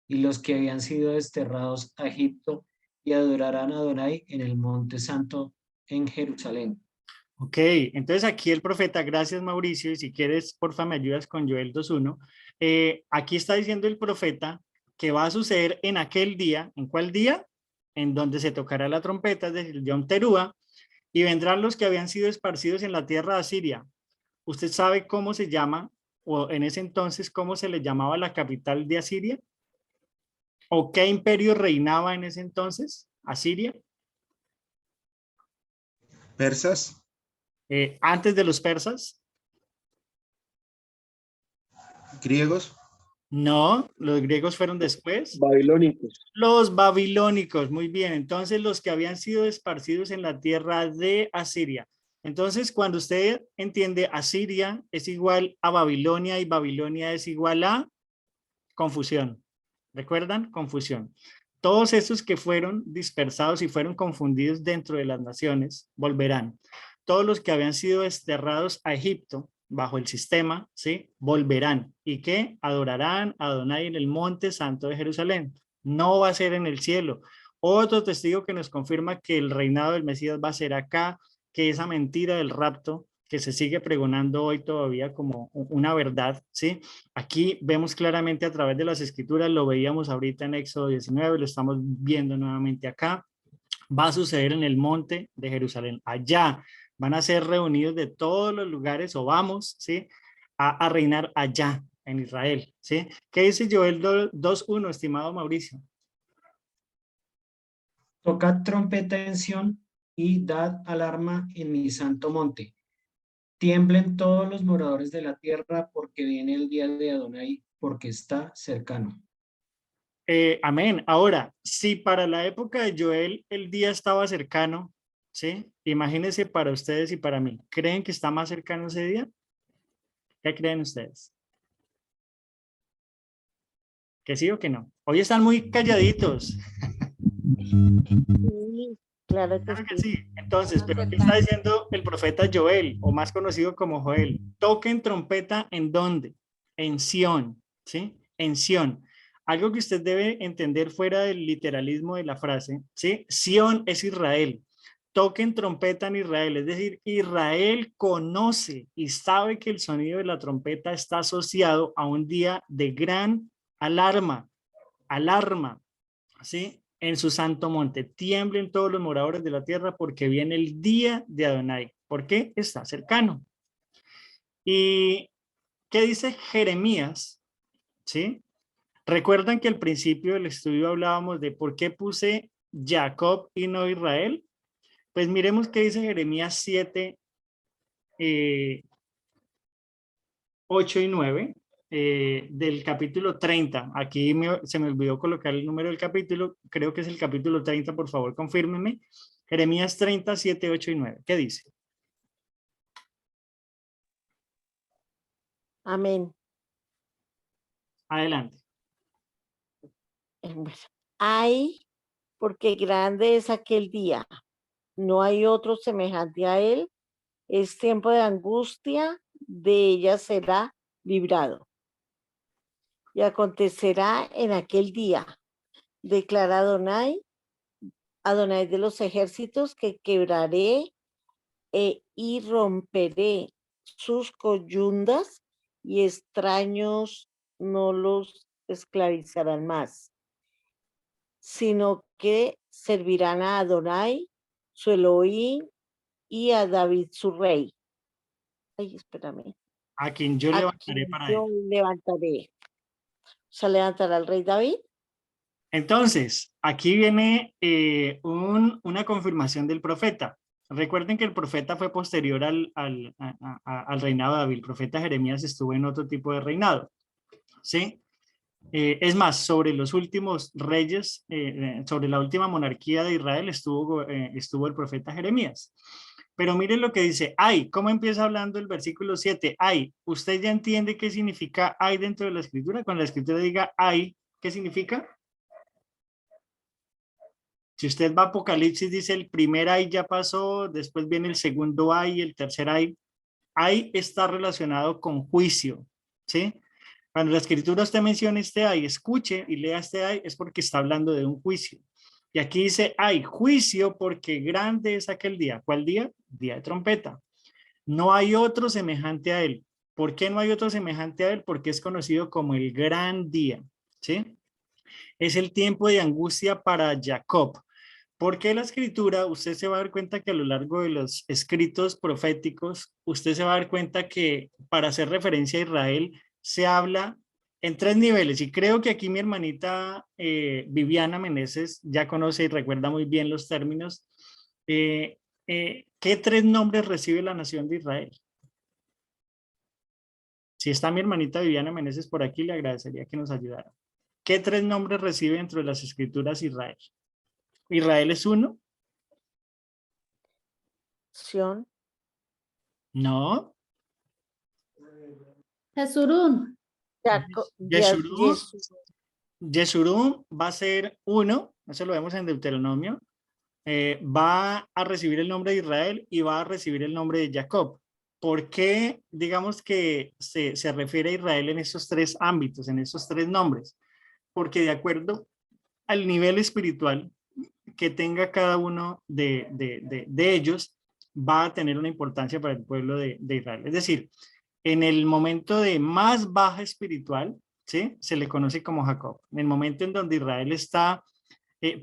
y los que habían sido desterrados a Egipto, y adorarán a Adonai en el monte santo en Jerusalén. Ok, entonces aquí el profeta, gracias Mauricio, y si quieres, porfa, me ayudas con Joel 2:1. Aquí está diciendo el profeta que va a suceder en aquel día. ¿En cuál día? En donde se tocará la trompeta, es decir, Yom Teruah, y vendrán los que habían sido esparcidos en la tierra de Asiria. ¿Usted sabe cómo se llama, o en ese entonces, cómo se le llamaba la capital de Asiria? ¿O qué imperio reinaba en ese entonces? ¿Asiria? Persas, Antes de los persas. griegos, No, los griegos fueron después. Babilónicos. Los babilónicos, muy bien. Entonces, los que habían sido esparcidos en la tierra de Asiria. Entonces, cuando usted entiende Asiria es igual a Babilonia y Babilonia es igual a confusión. ¿Recuerdan? Confusión. Todos esos que fueron dispersados y fueron confundidos dentro de las naciones volverán. Todos los que habían sido desterrados a Egipto bajo el sistema, ¿sí?, volverán. ¿Y qué? Adorarán a Adonai en el monte santo de Jerusalén. No va a ser en el cielo. Otro testigo que nos confirma que el reinado del Mesías va a ser acá, que esa mentira del rapto que se sigue pregonando hoy todavía como una verdad, ¿sí? Aquí vemos claramente a través de las escrituras, lo veíamos ahorita en Éxodo 19, lo estamos viendo nuevamente acá. Va a suceder en el monte de Jerusalén. Allá van a ser reunidos de todos los lugares, o vamos, ¿sí?, a reinar allá en Israel, ¿sí? ¿Qué dice Joel 2:1, estimado Mauricio? Tocad trompeta en Sión y dad alarma en mi santo monte. Tiemblen todos los moradores de la tierra, porque viene el día de Adonai, porque está cercano. Amén. Ahora, si para la época de Joel el día estaba cercano, ¿sí? Imagínense para ustedes y para mí. ¿Creen que está más cercano ese día? ¿Qué creen ustedes? ¿Que sí o que no? Hoy están muy calladitos. Sí, claro que Claro que sí. sí. Entonces, pero ¿qué está diciendo el profeta Joel, o más conocido como Joel? Toquen trompeta, ¿en dónde? En Sión, ¿sí? En Sión. Algo que usted debe entender fuera del literalismo de la frase, ¿sí? Sión es Israel. Toquen trompeta en Israel, es decir, Israel conoce y sabe que el sonido de la trompeta está asociado a un día de gran alarma, ¿sí? En su santo monte. Tiemblen todos los moradores de la tierra, porque viene el día de Adonai. ¿Por qué? Está cercano. ¿Y qué dice Jeremías? ¿Sí? ¿Recuerdan que al principio del estudio hablábamos de por qué puse Jacob y no Israel? Pues miremos qué dice Jeremías 7, 8 y 9 del capítulo 30. Aquí se me olvidó colocar el número del capítulo. Creo que es el capítulo 30, por favor, confírmeme. Jeremías 30, 7, 8 y 9. ¿Qué dice? Amén. Adelante. Bueno, ay, porque grande es aquel día. No hay otro semejante a él. Es tiempo de angustia, de ella será librado. Y acontecerá en aquel día, declara Adonai, Adonai de los ejércitos, que quebraré y romperé sus coyundas, y extraños no los esclavizarán más, sino que servirán a Adonai, su Elohim, y a David su rey. Ay, espérame. A quien yo A levantaré quien para yo él. levantaré. O sea, levantará al rey David. Entonces, aquí viene una confirmación del profeta. Recuerden que el profeta fue posterior al reinado de David. El profeta Jeremías estuvo en otro tipo de reinado. ¿Sí? Es más, sobre los últimos reyes, sobre la última monarquía de Israel estuvo el profeta Jeremías. Pero miren lo que dice, ay, ¿cómo empieza hablando el versículo 7? Ay, ¿usted ya entiende qué significa ay dentro de la escritura? Cuando la escritura diga ay, ¿qué significa? Si usted va a Apocalipsis, dice el primer ay ya pasó, después viene el segundo ay, el tercer ay. Ay está relacionado con juicio, ¿sí? Cuando la escritura usted menciona este ay, escuche y lea este ay, es porque está hablando de un juicio. Y aquí dice, hay juicio porque grande es aquel día. ¿Cuál día? Día de trompeta. No hay otro semejante a él. ¿Por qué no hay otro semejante a él? Porque es conocido como el gran día, ¿sí? Es el tiempo de angustia para Jacob. Porque la escritura, usted se va a dar cuenta que a lo largo de los escritos proféticos, usted se va a dar cuenta que para hacer referencia a Israel se habla en tres niveles. Y creo que aquí mi hermanita Viviana Meneses ya conoce y recuerda muy bien los términos. ¿Qué tres nombres recibe la nación de Israel? Si está mi hermanita Viviana Meneses por aquí, le agradecería que nos ayudara. ¿Qué tres nombres recibe dentro de las escrituras Israel? ¿Israel es uno? Sión. No. Jesurún. Yeshurun va a ser uno, eso lo vemos en Deuteronomio, va a recibir el nombre de Israel y va a recibir el nombre de Jacob. ¿Por qué, digamos que se refiere a Israel en esos tres ámbitos, en esos tres nombres? Porque de acuerdo al nivel espiritual que tenga cada uno de ellos, va a tener una importancia para el pueblo de Israel. Es decir, en el momento de más baja espiritual, ¿sí? Se le conoce como Jacob. En el momento en donde Israel está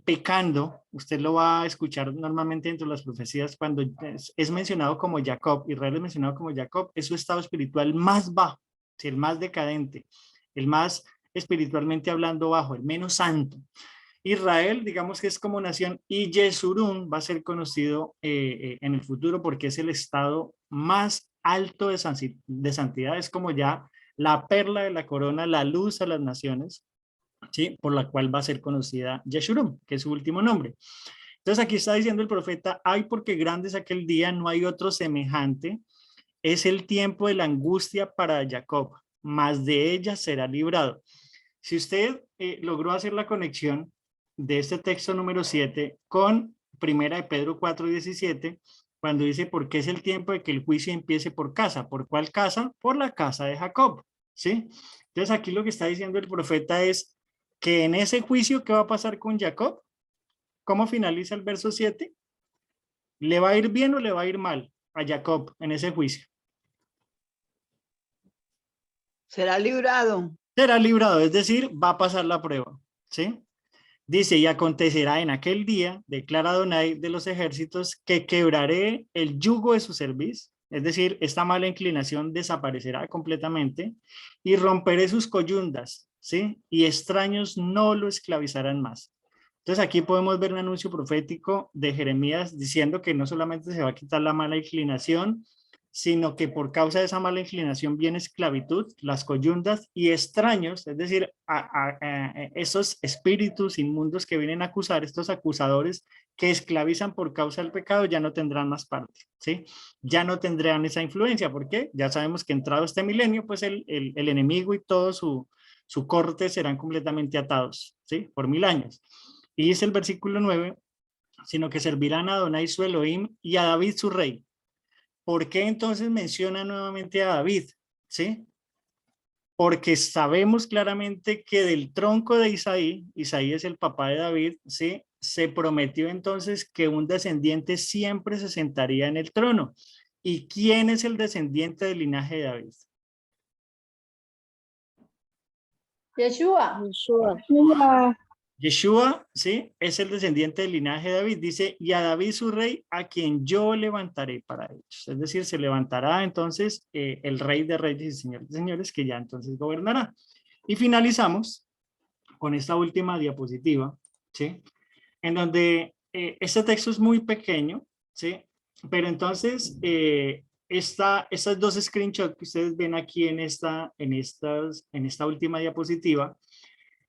pecando, usted lo va a escuchar normalmente dentro de las profecías cuando es mencionado como Jacob, Israel es mencionado como Jacob, es su estado espiritual más bajo, ¿sí? El más decadente, el más espiritualmente hablando bajo, el menos santo. Israel, digamos que es como nación, y Yesurún va a ser conocido en el futuro porque es el estado más alto de santidad, es como ya la perla de la corona, la luz a las naciones, ¿sí? Por la cual va a ser conocida Yeshurun, que es su último nombre. Entonces aquí está diciendo el profeta, ay porque grande es aquel día, no hay otro semejante, es el tiempo de la angustia para Jacob, mas de ella será librado. Si usted logró hacer la conexión de este texto número 7 con primera de Pedro 4:17, cuando dice, porque es el tiempo de que el juicio empiece por casa. ¿Por cuál casa? Por la casa de Jacob, ¿sí? Entonces aquí lo que está diciendo el profeta es que en ese juicio, ¿qué va a pasar con Jacob? ¿Cómo finaliza el verso 7? ¿Le va a ir bien o le va a ir mal a Jacob en ese juicio? Será librado. Será librado, es decir, va a pasar la prueba, ¿sí? Dice, y acontecerá en aquel día, declara Adonai de los ejércitos, que quebraré el yugo de su cerviz, es decir, esta mala inclinación desaparecerá completamente, y romperé sus coyundas, ¿sí? Y extraños no lo esclavizarán más. Entonces aquí podemos ver un anuncio profético de Jeremías diciendo que no solamente se va a quitar la mala inclinación, sino que por causa de esa mala inclinación viene esclavitud, las coyundas y extraños, es decir, esos espíritus inmundos que vienen a acusar, estos acusadores que esclavizan por causa del pecado, ya no tendrán más parte, ¿sí? Ya no tendrán esa influencia, porque ya sabemos que entrado este milenio, pues el enemigo y todo su corte serán completamente atados, ¿sí? Por 1000 años. Y dice el versículo 9, sino que servirán a Adonai su Elohim y a David su rey. ¿Por qué entonces menciona nuevamente a David? ¿Sí? Porque sabemos claramente que del tronco de Isaí es el papá de David, ¿sí? Se prometió entonces que un descendiente siempre se sentaría en el trono. ¿Y quién es el descendiente del linaje de David? Yeshua. Yeshua. Yeshua, ¿sí? Es el descendiente del linaje de David. Dice, y a David su rey, a quien yo levantaré para ellos. Es decir, se levantará entonces el rey de reyes y señor de señores, que ya entonces gobernará. Y finalizamos con esta última diapositiva, ¿sí? En donde este texto es muy pequeño, ¿sí? Pero entonces, estas dos screenshots que ustedes ven aquí en esta última diapositiva,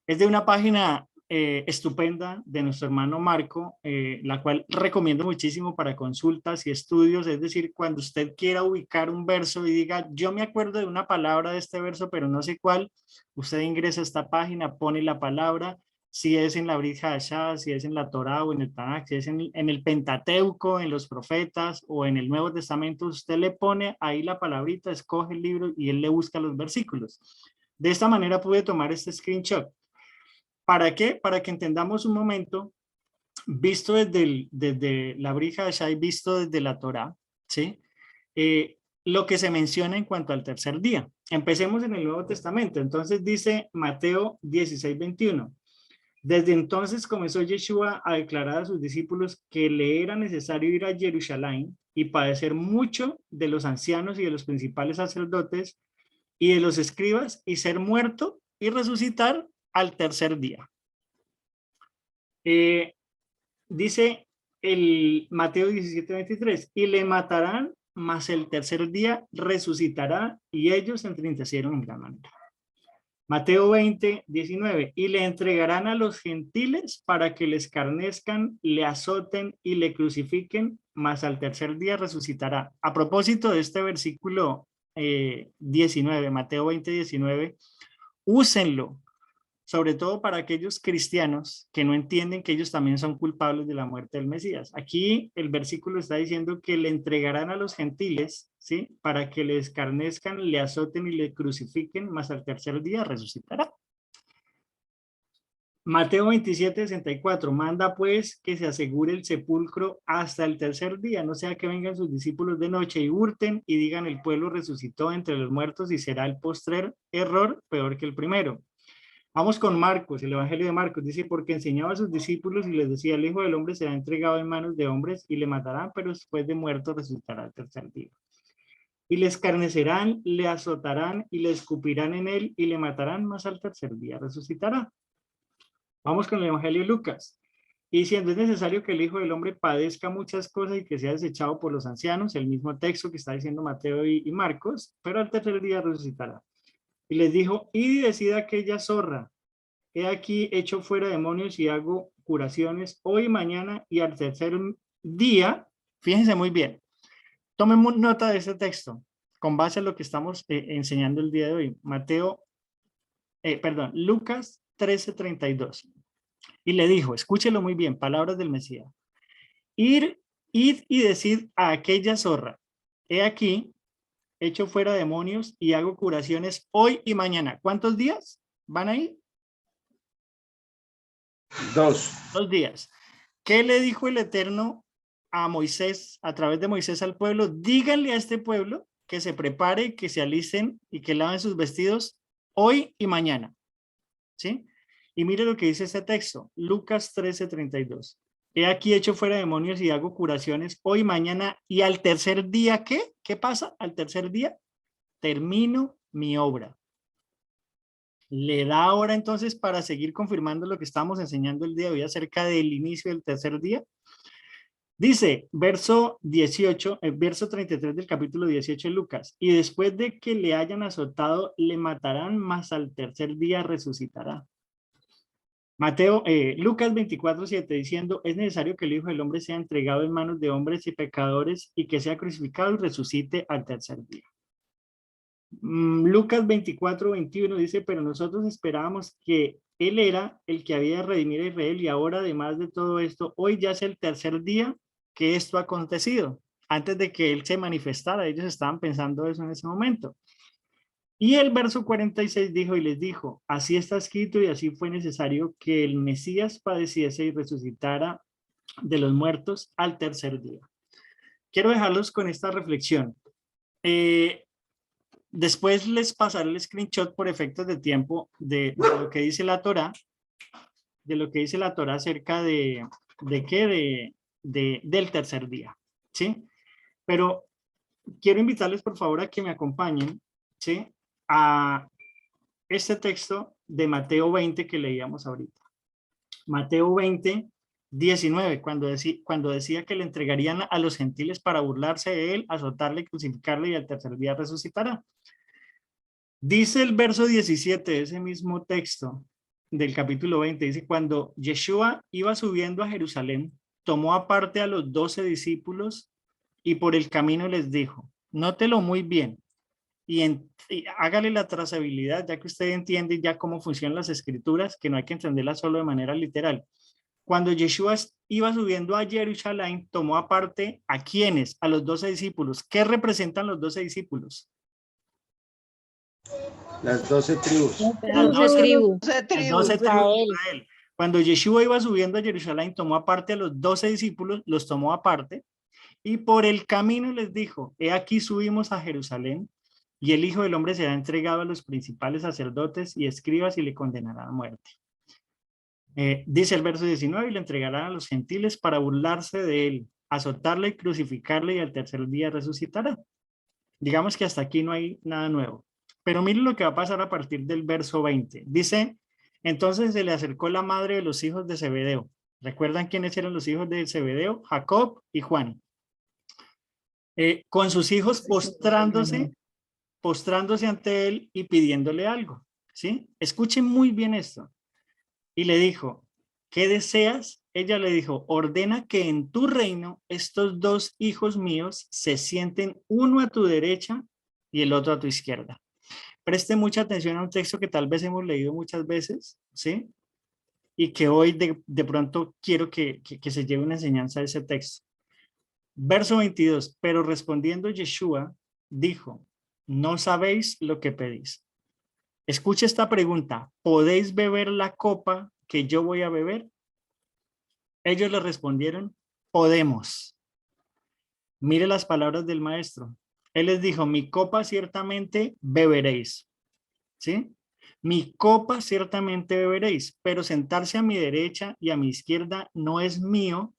es de una página estupenda de nuestro hermano Marco, la cual recomiendo muchísimo para consultas y estudios. Es decir, cuando usted quiera ubicar un verso y diga, yo me acuerdo de una palabra de este verso, pero no sé cuál, usted ingresa a esta página, pone la palabra, si es en la Brit Hadashah, si es en la Torá o en el Tanakh, si es en el Pentateuco, en los profetas o en el Nuevo Testamento, usted le pone ahí la palabrita, escoge el libro y él le busca los versículos. De esta manera pude tomar este screenshot. ¿Para qué? Para que entendamos un momento, visto desde la Brit Hadashah y visto desde la Torá, ¿sí? Lo que se menciona en cuanto al tercer día. Empecemos en el Nuevo Testamento. Entonces dice Mateo 16:21. Desde entonces comenzó Yeshua a declarar a sus discípulos que le era necesario ir a Jerusalén y padecer mucho de los ancianos y de los principales sacerdotes y de los escribas y ser muerto y resucitar al tercer día. Dice el Mateo 17:23, y le matarán, mas el tercer día resucitará, y ellos se entristecieron en gran manera. Mateo 20:19, y le entregarán a los gentiles para que le escarnezcan, le azoten y le crucifiquen, mas al tercer día resucitará. A propósito de este versículo 19, Mateo 20:19, úsenlo, sobre todo para aquellos cristianos que no entienden que ellos también son culpables de la muerte del Mesías. Aquí el versículo está diciendo que le entregarán a los gentiles, ¿sí? Para que le escarnezcan, le azoten y le crucifiquen, mas al tercer día resucitará. Mateo 27:64, manda pues que se asegure el sepulcro hasta el tercer día, no sea que vengan sus discípulos de noche y hurten y digan el pueblo resucitó entre los muertos y será el postrer error peor que el primero. Vamos con Marcos, el Evangelio de Marcos, dice, porque enseñaba a sus discípulos y les decía, el Hijo del Hombre será entregado en manos de hombres y le matarán, pero después de muerto resucitará al tercer día. Y le escarnecerán, le azotarán y le escupirán en él y le matarán, mas al tercer día resucitará. Vamos con el Evangelio de Lucas. Y diciendo, es necesario que el Hijo del Hombre padezca muchas cosas y que sea desechado por los ancianos, el mismo texto que está diciendo Mateo y Marcos, pero al tercer día resucitará. Y les dijo, id y decid a aquella zorra, he aquí echo fuera demonios y hago curaciones hoy y mañana y al tercer día, fíjense muy bien, tomen nota de este texto, con base a lo que estamos enseñando el día de hoy. Lucas 13:32. Y le dijo, escúchelo muy bien, palabras del Mesías, id y decid a aquella zorra, he aquí echo fuera demonios y hago curaciones hoy y mañana. ¿Cuántos días van ahí? 2. 2 días. ¿Qué le dijo el Eterno a Moisés, a través de Moisés al pueblo? Díganle a este pueblo que se prepare, que se alisten y que laven sus vestidos hoy y mañana. ¿Sí? Y mire lo que dice este texto, Lucas 13:32. He aquí echo fuera demonios y hago curaciones hoy, mañana, y al tercer día, ¿qué? ¿Qué pasa? Al tercer día, termino mi obra. Le da ahora entonces para seguir confirmando lo que estamos enseñando el día de hoy acerca del inicio del tercer día. Dice, verso 33 del capítulo 18 de Lucas, y después de que le hayan azotado, le matarán, mas al tercer día resucitará. Lucas 24:7 diciendo, es necesario que el Hijo del Hombre sea entregado en manos de hombres y pecadores y que sea crucificado y resucite al tercer día. Lucas 24:21 dice, pero nosotros esperábamos que Él era el que había de redimir a Israel y ahora además de todo esto, hoy ya es el tercer día que esto ha acontecido. Antes de que Él se manifestara, ellos estaban pensando eso en ese momento. Y el verso 46 dijo y les dijo, así está escrito y así fue necesario que el Mesías padeciese y resucitara de los muertos al tercer día. Quiero dejarlos con esta reflexión. Después les pasaré el screenshot por efectos de tiempo de lo que dice la Torá, de lo que dice la Torá acerca ¿de qué? Del tercer día, ¿sí? Pero quiero invitarles por favor a que me acompañen, ¿sí? A este texto de Mateo 20 que leíamos ahorita. Mateo 20, 19, cuando decía que le entregarían a los gentiles para burlarse de él, azotarle, crucificarle y al tercer día resucitará. Dice el verso 17 de ese mismo texto del capítulo 20, dice, cuando Yeshua iba subiendo a Jerusalén, tomó aparte a los 12 discípulos y por el camino les dijo, nótelo muy bien y hágale la trazabilidad, ya que usted entiende ya cómo funcionan las escrituras, que no hay que entenderlas solo de manera literal. Cuando Yeshua iba subiendo a Jerusalén, tomó aparte ¿a quiénes? A los 12 discípulos. ¿Qué representan los 12 discípulos? Las 12 tribus. Las 12 tribus. Las 12 tribus de Israel. Cuando Yeshua iba subiendo a Jerusalén, tomó aparte a los 12 discípulos, los tomó aparte, y por el camino les dijo, he aquí subimos a Jerusalén, y el Hijo del Hombre será entregado a los principales sacerdotes y escribas y le condenarán a muerte. Dice el verso 19, y le entregarán a los gentiles para burlarse de él, azotarle y crucificarle, y al tercer día resucitará. Digamos que hasta aquí no hay nada nuevo. Pero miren lo que va a pasar a partir del verso 20. Dice, entonces se le acercó la madre de los hijos de Zebedeo. ¿Recuerdan quiénes eran los hijos de Zebedeo? Jacob y Juan. Con sus hijos postrándose ante él y pidiéndole algo. ¿Sí? Escuchen muy bien esto. Y le dijo, ¿qué deseas? Ella le dijo, ordena que en tu reino estos dos hijos míos se sienten uno a tu derecha y el otro a tu izquierda. Preste mucha atención a un texto que tal vez hemos leído muchas veces, ¿sí? Y que hoy de pronto quiero que se lleve una enseñanza de ese texto. Verso 22, pero respondiendo Yeshua, dijo, no sabéis lo que pedís. Escuche esta pregunta, ¿podéis beber la copa que yo voy a beber? Ellos le respondieron, podemos. Mire las palabras del maestro. Él les dijo, mi copa ciertamente beberéis. ¿Sí? Mi copa ciertamente beberéis, pero sentarse a mi derecha y a mi izquierda no es mío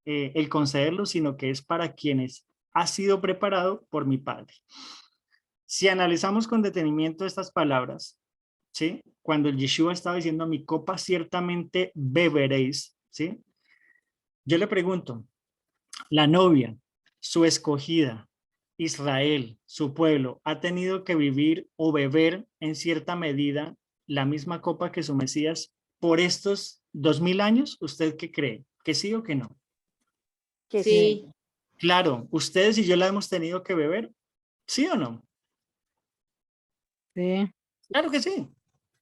el concederlo, sino que es para quienes ha sido preparado por mi Padre. Si analizamos con detenimiento estas palabras, ¿sí? Cuando el Yeshua estaba diciendo, mi copa ciertamente beberéis, ¿sí? Yo le pregunto, la novia, su escogida, Israel, su pueblo, ¿ha tenido que vivir o beber en cierta medida la misma copa que su Mesías por estos 2000 años? ¿Usted qué cree? ¿Que sí o que no? Que Sí. Claro, ustedes y yo la hemos tenido que beber, ¿sí o no? Sí. Claro que sí.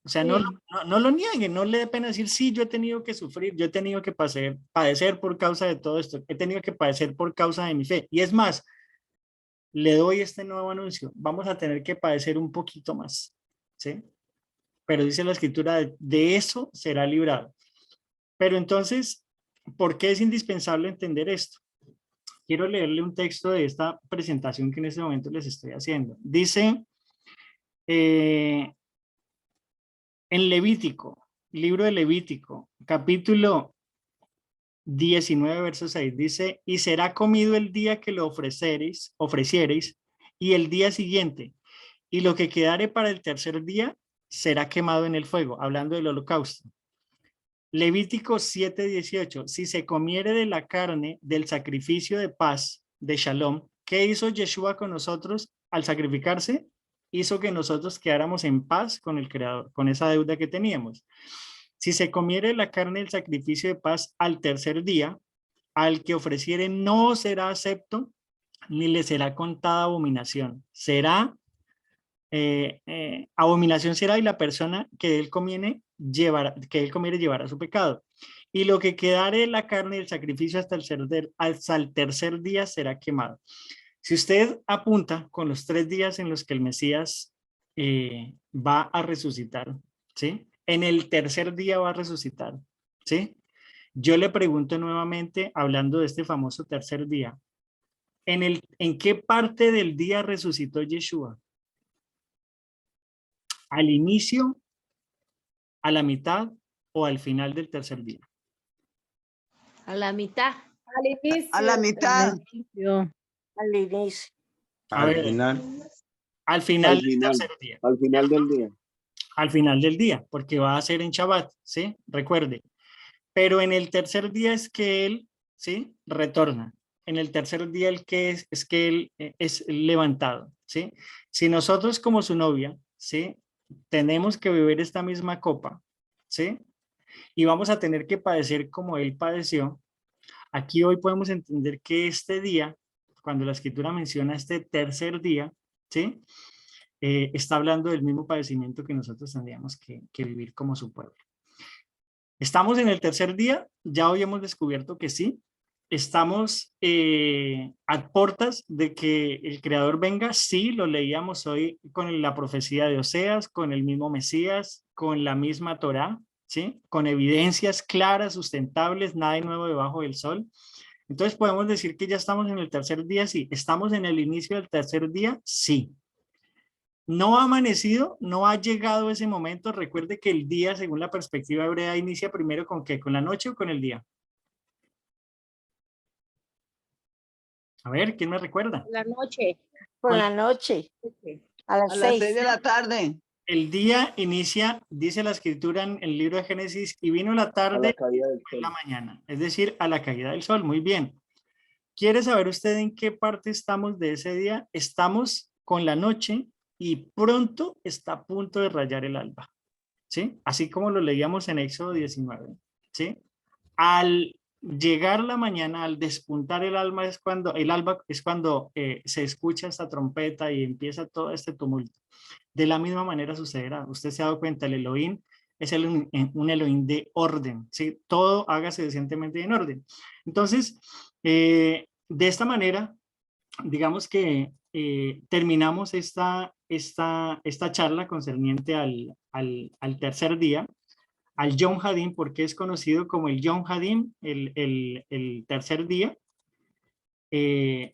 O sea, Sí. no lo nieguen, no le dé pena decir, sí, yo he tenido que sufrir, yo he tenido que padecer por causa de todo esto, he tenido que padecer por causa de mi fe. Y es más, le doy este nuevo anuncio, vamos a tener que padecer un poquito más, ¿sí? Pero dice la escritura, de eso será librado. Pero entonces, ¿por qué es indispensable entender esto? Quiero leerle un texto de esta presentación que en este momento les estoy haciendo. Dice, en Levítico, libro de Levítico, capítulo 19, verso 6, dice, y será comido el día que lo ofreciereis, y el día siguiente, y lo que quedare para el tercer día será quemado en el fuego, hablando del holocausto. Levítico 7, 18, si se comiere de la carne del sacrificio de paz, de Shalom, ¿qué hizo Yeshua con nosotros al sacrificarse? Hizo que nosotros quedáramos en paz con el Creador, con esa deuda que teníamos. Si se comiere la carne del sacrificio de paz al tercer día, al que ofreciere no será acepto, ni le será contada abominación. Será, abominación será, y la persona que él comiere llevará su pecado. Y lo que quedare de la carne del sacrificio hasta el tercer día será quemado. Si usted apunta con los 3 días en los que el Mesías va a resucitar, ¿sí? En el tercer día va a resucitar, ¿sí? Yo le pregunto nuevamente, hablando de este famoso tercer día, ¿en qué parte del día resucitó Yeshua? ¿Al inicio, a la mitad o al final del tercer día? A la mitad. Al inicio. A la mitad. Al inicio. A Al ver, final. al final Al del final. tercer día. Al final del día. Al final del día, porque va a ser en Shabbat, ¿sí? Recuerde. Pero en el tercer día es que él, ¿sí? Retorna. En el tercer día el que es que él es levantado, ¿sí? Si nosotros como su novia, ¿sí? Tenemos que beber esta misma copa, ¿sí? Y vamos a tener que padecer como él padeció. Aquí hoy podemos entender que este día, cuando la escritura menciona este tercer día, ¿sí? Está hablando del mismo padecimiento que nosotros tendríamos que vivir como su pueblo. Estamos en el tercer día, ya hoy hemos descubierto que sí, estamos a puertas de que el Creador venga, sí, lo leíamos hoy con la profecía de Oseas, con el mismo Mesías, con la misma Torá, ¿sí? Con evidencias claras, sustentables, nada de nuevo debajo del sol. Entonces podemos decir que ya estamos en el tercer día, sí. ¿Estamos en el inicio del tercer día? Sí. No ha amanecido, no ha llegado ese momento. Recuerde que el día, según la perspectiva hebrea, inicia primero ¿con qué? ¿Con la noche o con el día? A ver, ¿quién me recuerda? La noche. Por la noche. A las A las 6 6. de la tarde. El día inicia, dice la escritura en el libro de Génesis, y vino la A la tarde caída del y la sol. mañana, es decir, a la caída del sol. Muy bien. ¿Quiere saber usted en qué parte estamos de ese día? Estamos con la noche y pronto está a punto de rayar el alba, ¿sí? Así como lo leíamos en Éxodo 19, ¿sí? Al llegar la mañana, al despuntar el alba es cuando se escucha esta trompeta y empieza todo este tumulto. De la misma manera sucederá. Usted se ha dado cuenta, el Elohim es un Elohim de orden, ¿sí? Todo hágase decentemente y en orden. Entonces, de esta manera, digamos que terminamos esta charla concerniente al tercer día, al Yom Hadin, porque es conocido como el Yom Hadin, el tercer día, y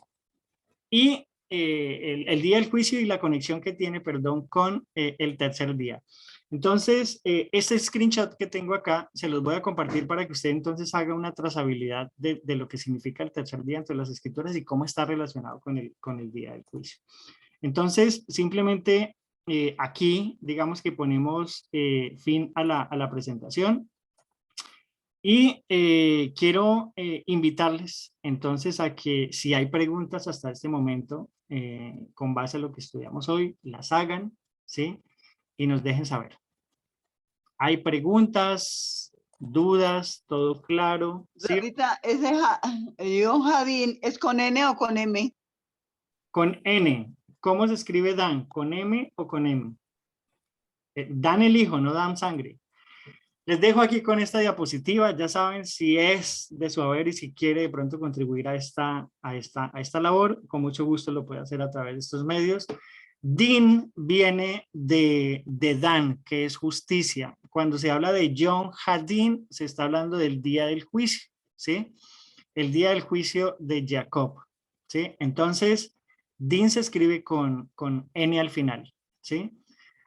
el día del juicio y la conexión que tiene, perdón, con el tercer día. Entonces, este screenshot que tengo acá, se los voy a compartir para que usted entonces haga una trazabilidad de lo que significa el tercer día entre las escrituras y cómo está relacionado con el día del juicio. Entonces, simplemente aquí, digamos que ponemos fin a la presentación. Y quiero invitarles entonces a que si hay preguntas hasta este momento, con base a lo que estudiamos hoy, las hagan, ¿sí? Y nos dejen saber. ¿Hay preguntas, dudas, todo claro? ¿Sí? Ahorita, ese Yom Hadin, ¿es con N o con M? Con N. ¿Cómo se escribe Dan? ¿Con M o con M? Dan el hijo, no dan sangre. Les dejo aquí con esta diapositiva, ya saben si es de su haber y si quiere de pronto contribuir a esta labor, con mucho gusto lo puede hacer a través de estos medios. Din viene de Dan, que es justicia. Cuando se habla de Yom Hadin, se está hablando del día del juicio, ¿sí? El día del juicio de Jacob, ¿sí? Entonces, Din se escribe con N al final, ¿sí?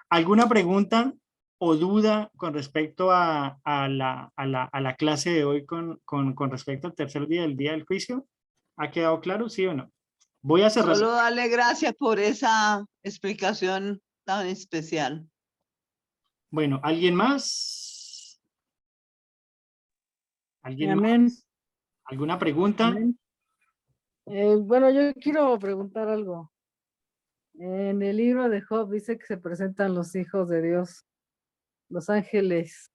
¿Alguna pregunta o duda con respecto a la clase de hoy con respecto al tercer día del día del juicio? ¿Ha quedado claro, sí o no? Voy a cerrar. Solo darle gracias por esa explicación tan especial. Bueno, ¿alguien más? ¿Alguien Amén. más? ¿Alguna pregunta? Amén. Bueno, yo quiero preguntar algo. En el libro de Job dice que se presentan los hijos de Dios, los ángeles.